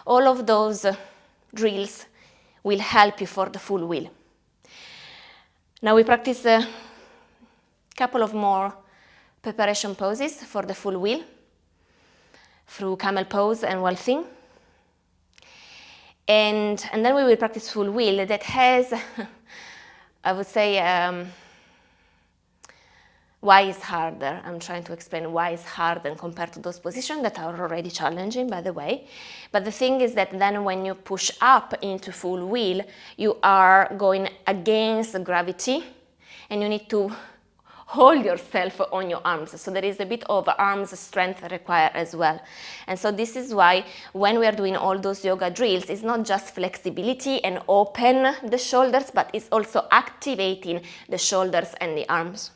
all of those drills will help you for the full wheel. Now we practice a couple of more preparation poses for the full wheel through camel pose and waltzing. And then we will practice full wheel that has, I would say, why is harder. I'm trying to explain why it's harder compared to those positions that are already challenging, by the way. But the thing is that then when you push up into full wheel, you are going against gravity and you need to hold yourself on your arms. So there is a bit of arms strength required as well. And so this is why when we are doing all those yoga drills, it's not just flexibility and open the shoulders, but it's also activating the shoulders and the arms.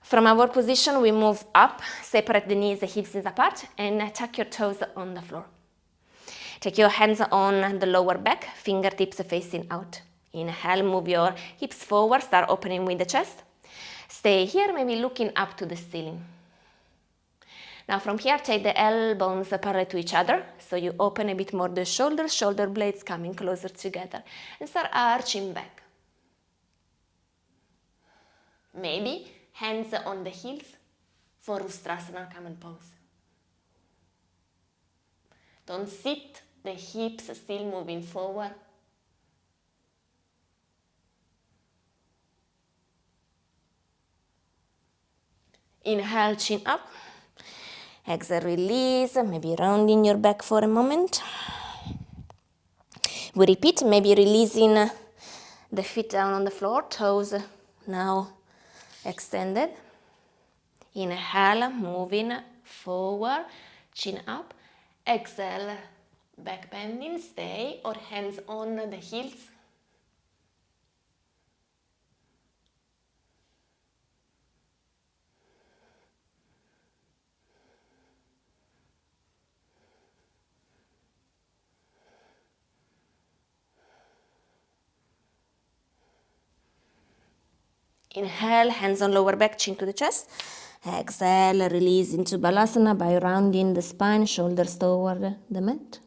From our position, we move up, separate the knees, the hips apart, and tuck your toes on the floor. Take your hands on the lower back, fingertips facing out. Inhale, move your hips forward, start opening with the chest. Stay here, maybe looking up to the ceiling. Now from here, take the elbows parallel to each other, so you open a bit more the shoulders, shoulder blades coming closer together, and start arching back. Maybe hands on the heels for Ustrasana camel pose. Don't sit, the hips still moving forward. Inhale, chin up. Exhale, release, maybe rounding your back for a moment. We repeat, maybe releasing the feet down on the floor, toes now extended. Inhale, moving forward, chin up. Exhale, back bending, stay, or hands on the heels. Inhale, hands on lower back, chin to the chest. Exhale, release into Balasana by rounding the spine, shoulders toward the mat.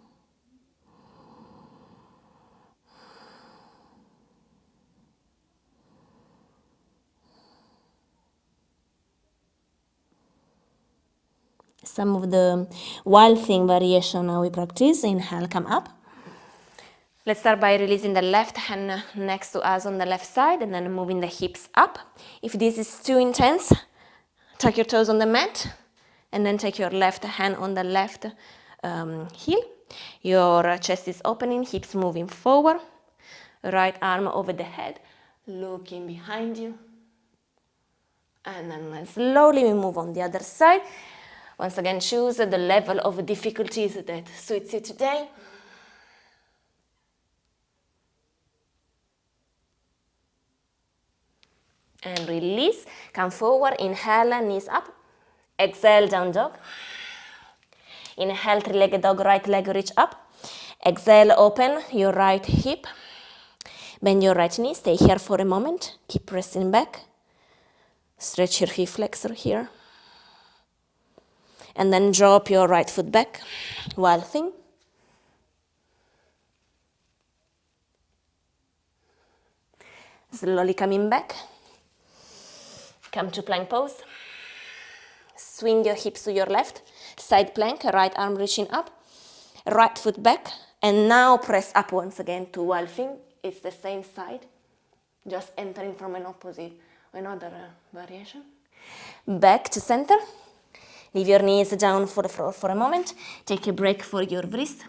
Some of the wild thing variation now we practice. Inhale, come up. Let's start by releasing the left hand next to us on the left side and then moving the hips up. If this is too intense, tuck your toes on the mat and then take your left hand on the left heel. Your chest is opening, hips moving forward. Right arm over the head, looking behind you. And then slowly we move on the other side. Once again, choose the level of difficulties that suits you today. And release. Come forward. Inhale, knees up. Exhale, down dog. Inhale, three-legged dog, right leg reach up. Exhale, open your right hip. Bend your right knee. Stay here for a moment. Keep pressing back. Stretch your hip flexor here. And then drop your right foot back. Wild thing. Slowly coming back. Come to plank pose. Swing your hips to your left. Side plank, right arm reaching up. Right foot back. And now press up once again to wild thing. It's the same side. Just entering from an opposite, another variation. Back to center. Leave your knees down for the floor for a moment. Take a break for your wrist.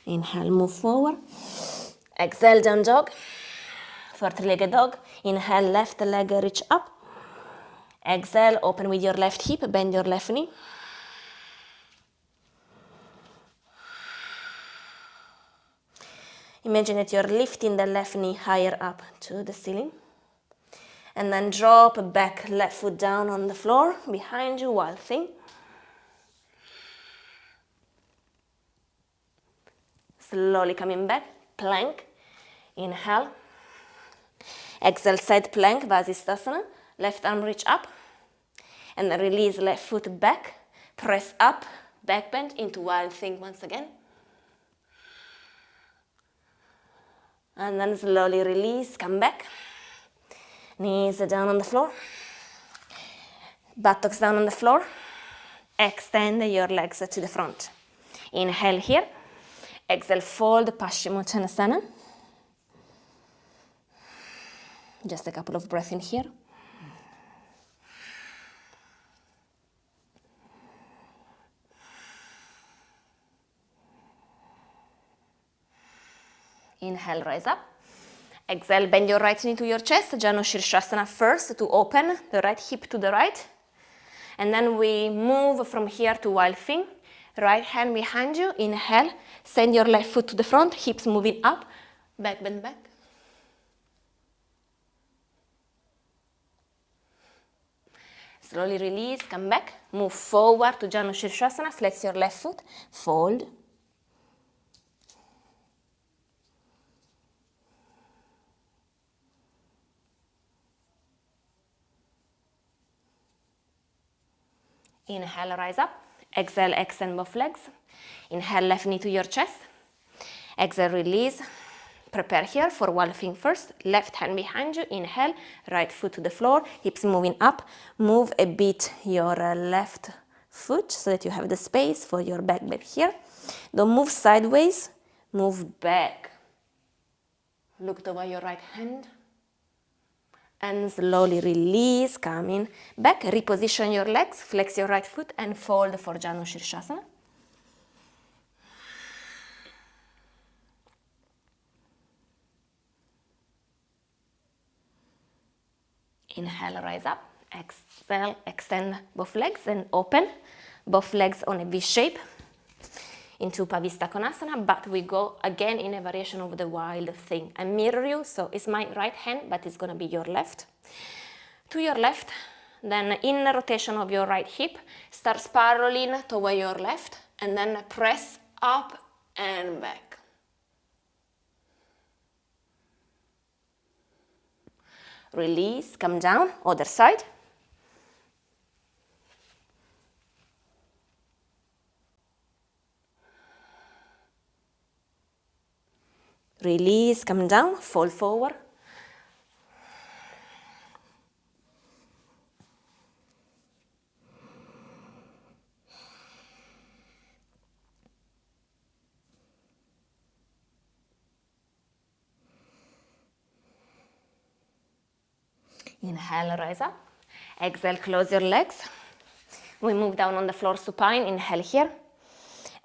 Inhale, move forward. Exhale, down dog. For three-legged dog. Inhale, left leg reach up. Exhale, open with your left hip, bend your left knee. Imagine that you're lifting the left knee higher up to the ceiling. And then drop back, left foot down on the floor, behind you, wild thing. Slowly coming back, plank. Inhale. Exhale, side plank, Vasisthasana. Left arm reach up. And then release left foot back. Press up, back bend into wild thing once again. And then slowly release, come back. Knees down on the floor. Buttocks down on the floor. Extend your legs to the front. Inhale here. Exhale, fold Paschimottanasana. Just a couple of breaths in here. Inhale, rise up. Exhale, bend your right knee to your chest. Janu Shirshasana first to open the right hip to the right. And then we move from here to wild thing. Right hand behind you. Inhale. Send your left foot to the front. Hips moving up. Back, bend back. Slowly release. Come back. Move forward to Janu Shirshasana. Flex your left foot. Fold. Inhale, rise up. Exhale, extend both legs. Inhale, left knee to your chest. Exhale, release. Prepare here for wild thing first. Left hand behind you. Inhale, right foot to the floor. Hips moving up. Move a bit your left foot so that you have the space for your back bend here. Don't move sideways. Move back. Look toward your right hand. And slowly release, coming back. Reposition your legs, flex your right foot and fold for Janu Shirshasana. Inhale, rise up. Exhale, extend both legs and open. Both legs on a V shape into Pavista Konasana, but we go again in a variation of the wild thing. I mirror you, so it's my right hand, but it's going to be your left. To your left, then in rotation of your right hip, start spiraling toward your left, and then press up and back. Release, come down, other side. Release, come down, fold forward. Inhale, rise up. Exhale, close your legs. We move down on the floor supine. Inhale here.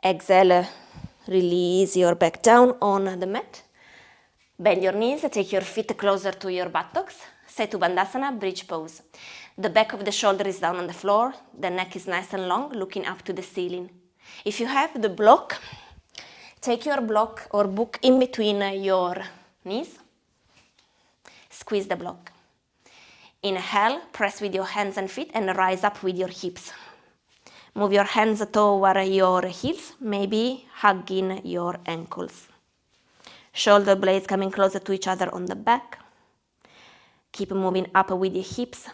Exhale, release your back down on the mat. Bend your knees, take your feet closer to your buttocks. Setu Bandhasana, bridge pose. The back of the shoulder is down on the floor. The neck is nice and long, looking up to the ceiling. If you have the block, take your block or book in between your knees. Squeeze the block. Inhale, press with your hands and feet and rise up with your hips. Move your hands toward your heels, maybe hugging your ankles. Shoulder blades coming closer to each other on the back. Keep moving up with your hips.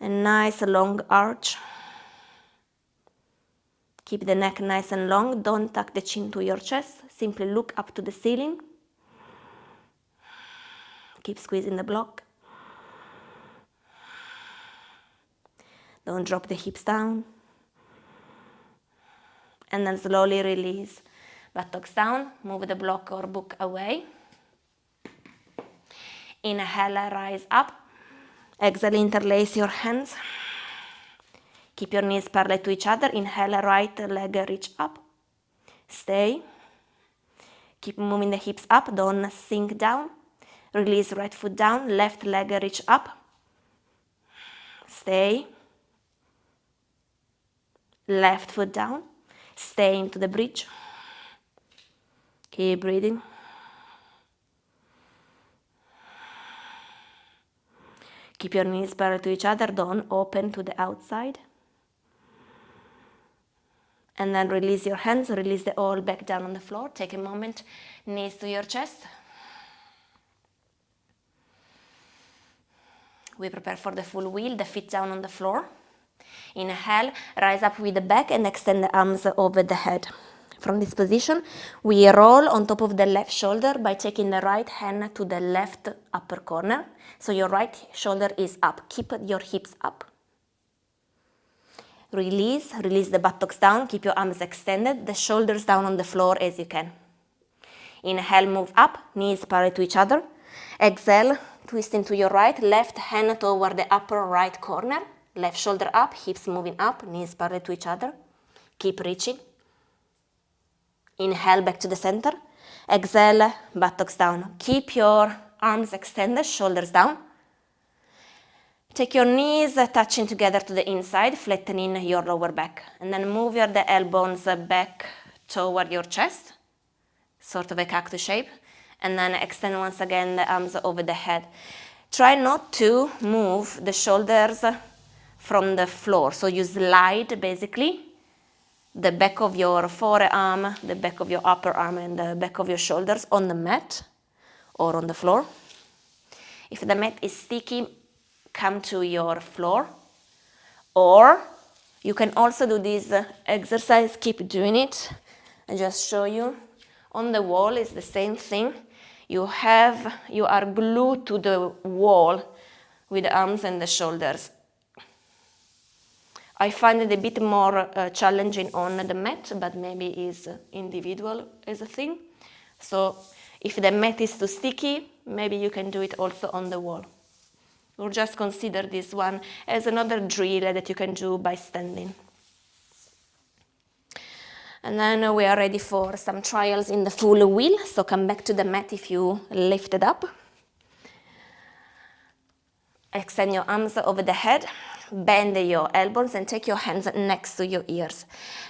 A nice long arch. Keep the neck nice and long. Don't tuck the chin to your chest. Simply look up to the ceiling. Keep squeezing the block. Don't drop the hips down. And then slowly release. Buttocks down, move the block or book away. Inhale, rise up. Exhale, interlace your hands. Keep your knees parallel to each other. Inhale, right leg reach up. Stay. Keep moving the hips up, don't sink down. Release right foot down, left leg reach up. Stay. Left foot down. Stay into the bridge. Keep breathing. Keep your knees parallel to each other, don't open to the outside. And then release your hands, release the all back down on the floor. Take a moment, knees to your chest. We prepare for the full wheel, the feet down on the floor. Inhale, rise up with the back and extend the arms over the head. From this position, we roll on top of the left shoulder by taking the right hand to the left upper corner. So your right shoulder is up. Keep your hips up. Release the buttocks down. Keep your arms extended, the shoulders down on the floor as you can. Inhale, move up, knees parallel to each other. Exhale, twist into your right, left hand toward the upper right corner. Left shoulder up, hips moving up, knees parallel to each other. Keep reaching. Inhale, back to the center. Exhale, buttocks down. Keep your arms extended, shoulders down. Take your knees touching together to the inside, flattening your lower back. And then move the elbows back toward your chest, sort of a cactus shape. And then extend once again the arms over the head. Try not to move the shoulders from the floor. So you slide basically the back of your forearm, the back of your upper arm, and the back of your shoulders on the mat or on the floor. If the mat is sticky, come to your floor. Or you can also do this exercise, keep doing it. I just show you. On the wall is the same thing. You are glued to the wall with the arms and the shoulders. I find it a bit more challenging on the mat, but maybe is individual as a thing. So if the mat is too sticky, maybe you can do it also on the wall. Or just consider this one as another drill that you can do by standing. And then we are ready for some trials in the full wheel. So come back to the mat if you lift it up. Extend your arms over the head. Bend your elbows and take your hands next to your ears.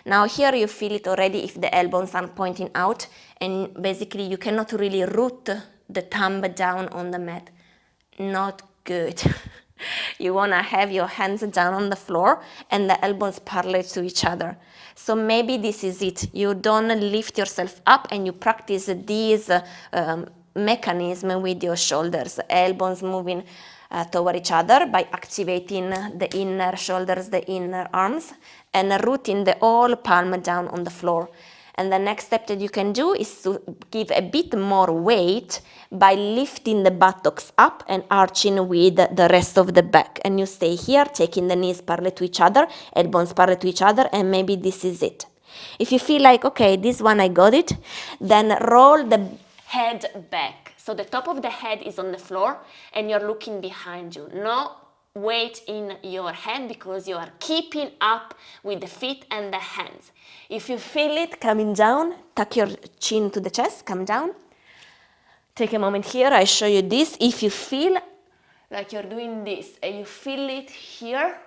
Now here you feel it already if the elbows are pointing out, and basically you cannot really root the thumb down on the mat. Not good. You want to have your hands down on the floor and the elbows parallel to each other. So maybe this is it. You don't lift yourself up and you practice these mechanism with your shoulders, elbows moving toward each other by activating the inner shoulders, the inner arms, and rooting the whole palm down on the floor. And the next step that you can do is to give a bit more weight by lifting the buttocks up and arching with the rest of the back. And you stay here, taking the knees parallel to each other, elbows parallel to each other, and maybe this is it. If you feel like, okay, this one I got it, then roll the head back. So the top of the head is on the floor and you're looking behind you. No weight in your head because you are keeping up with the feet and the hands. If you feel it coming down, tuck your chin to the chest, come down. Take a moment here, I show you this. If you feel like you're doing this and you feel it here,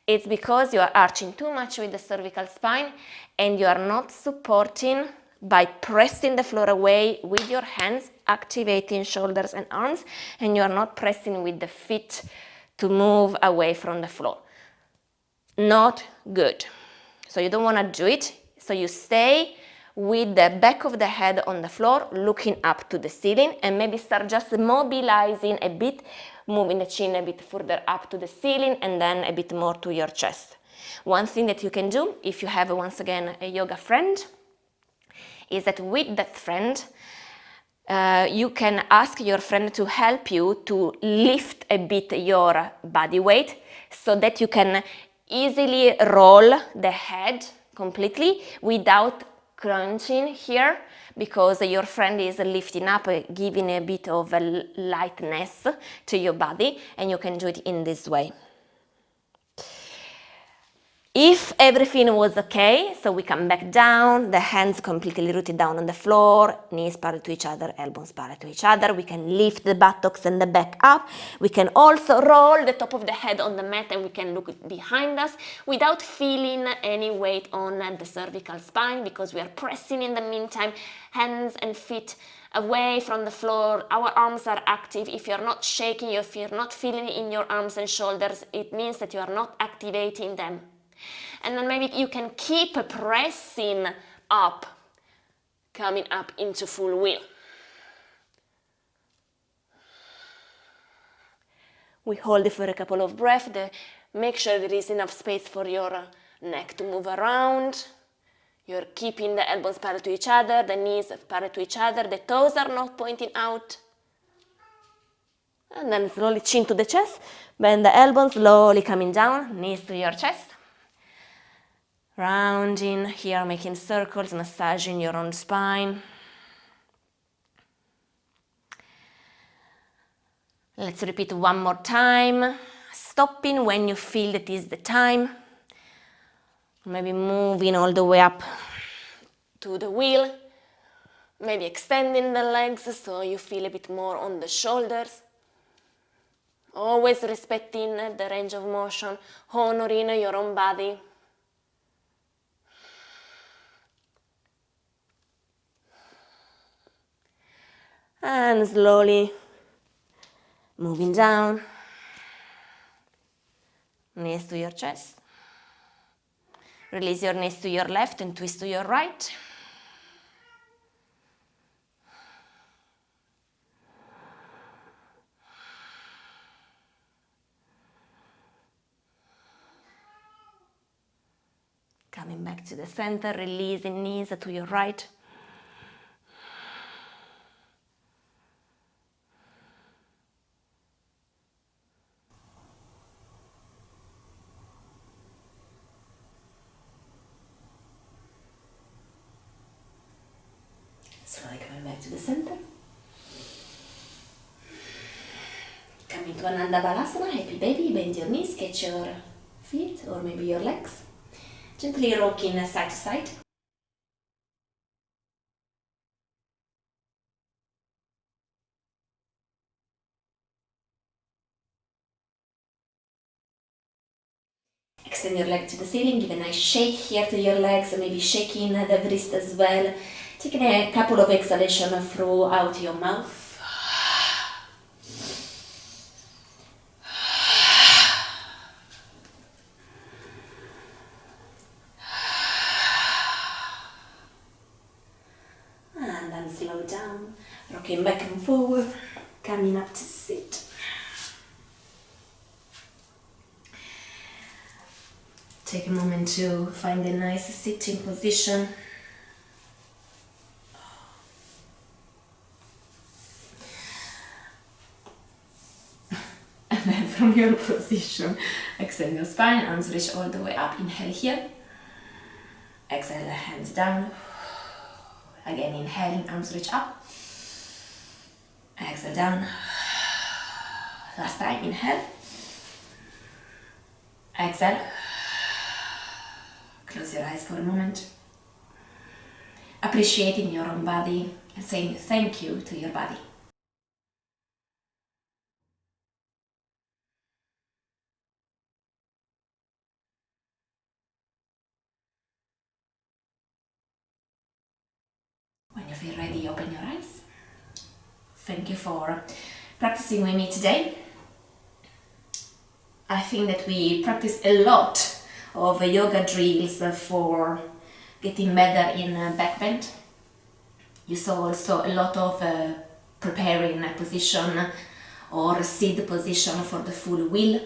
it's because you are arching too much with the cervical spine and you are not supporting by pressing the floor away with your hands, activating shoulders and arms, and you are not pressing with the feet to move away from the floor. Not good. So you don't want to do it. So you stay with the back of the head on the floor, looking up to the ceiling, and maybe start just mobilizing a bit, moving the chin a bit further up to the ceiling and then a bit more to your chest. One thing that you can do, if you have once again a yoga friend, is that with that friend, you can ask your friend to help you to lift a bit your body weight so that you can easily roll the head completely without crunching here, because your friend is lifting up, giving a bit of a lightness to your body, and you can do it in this way. If everything was okay, so we come back down, the hands completely rooted down on the floor, knees parallel to each other, elbows parallel to each other. We can lift the buttocks and the back up. We can also roll the top of the head on the mat and we can look behind us without feeling any weight on the cervical spine, because we are pressing in the meantime, hands and feet away from the floor. Our arms are active. If you're not shaking, if you're not feeling it in your arms and shoulders, it means that you are not activating them. And then maybe you can keep pressing up, coming up into full wheel. We hold it for a couple of breaths. Make sure there is enough space for your neck to move around. You're keeping the elbows parallel to each other, the knees parallel to each other, the toes are not pointing out. And then slowly chin to the chest, bend the elbows, slowly coming down, knees to your chest. Rounding here, making circles, massaging your own spine. Let's repeat one more time. Stopping when you feel that is the time. Maybe moving all the way up to the wheel. Maybe extending the legs so you feel a bit more on the shoulders. Always respecting the range of motion, honoring your own body. And slowly moving down, knees to your chest. Release your knees to your left and twist to your right. Coming back to the center, releasing knees to your right. Slowly coming back to the center. Coming to Ananda Balasana, happy baby, bend your knees, catch your feet or maybe your legs. Gently rocking side to side. Extend your leg to the ceiling, give a nice shake here to your legs, maybe shaking the wrist as well. Taking a couple of exhalations throughout your mouth. down, rocking back and forward, coming up to sit. Take a moment to find a nice sitting position. And then from your position, extend your spine, arms reach all the way up. Inhale here. Exhale, hands down. Again, inhaling, arms reach up. Exhale, down. Last time, inhale. Exhale. Close your eyes for a moment. Appreciating your own body and saying thank you to your body. When you feel ready, open your eyes. Thank you for practicing with me today. I think that we practice a lot of yoga drills for getting better in backbend. You saw also a lot of preparing a position or seated position for the full wheel.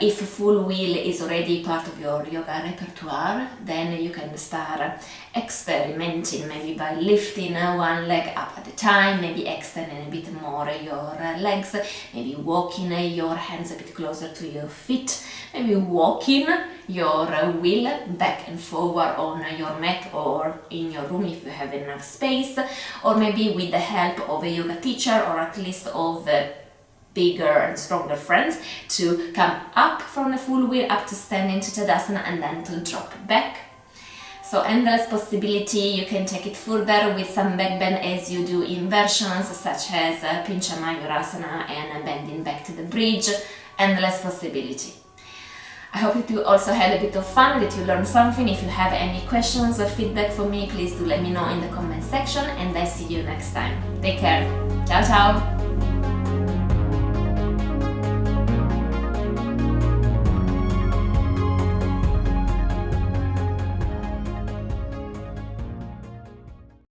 If full wheel is already part of your yoga repertoire, then you can start experimenting, maybe by lifting one leg up at a time, maybe extending a bit more your legs, maybe walking your hands a bit closer to your feet, maybe walking your wheel back and forward on your mat or in your room if you have enough space, or maybe with the help of a yoga teacher or at least of bigger and stronger friends to come up from the full wheel up to standing to Tadasana and then to drop back. So endless possibility. You can take it further with some backbend as you do inversions such as Pincha Mayurasana and bending back to the bridge. Endless possibility. I hope that you also had a bit of fun, that you learned something. If you have any questions or feedback for me, please do let me know in the comment section, and I see you next time. Take care. Ciao ciao!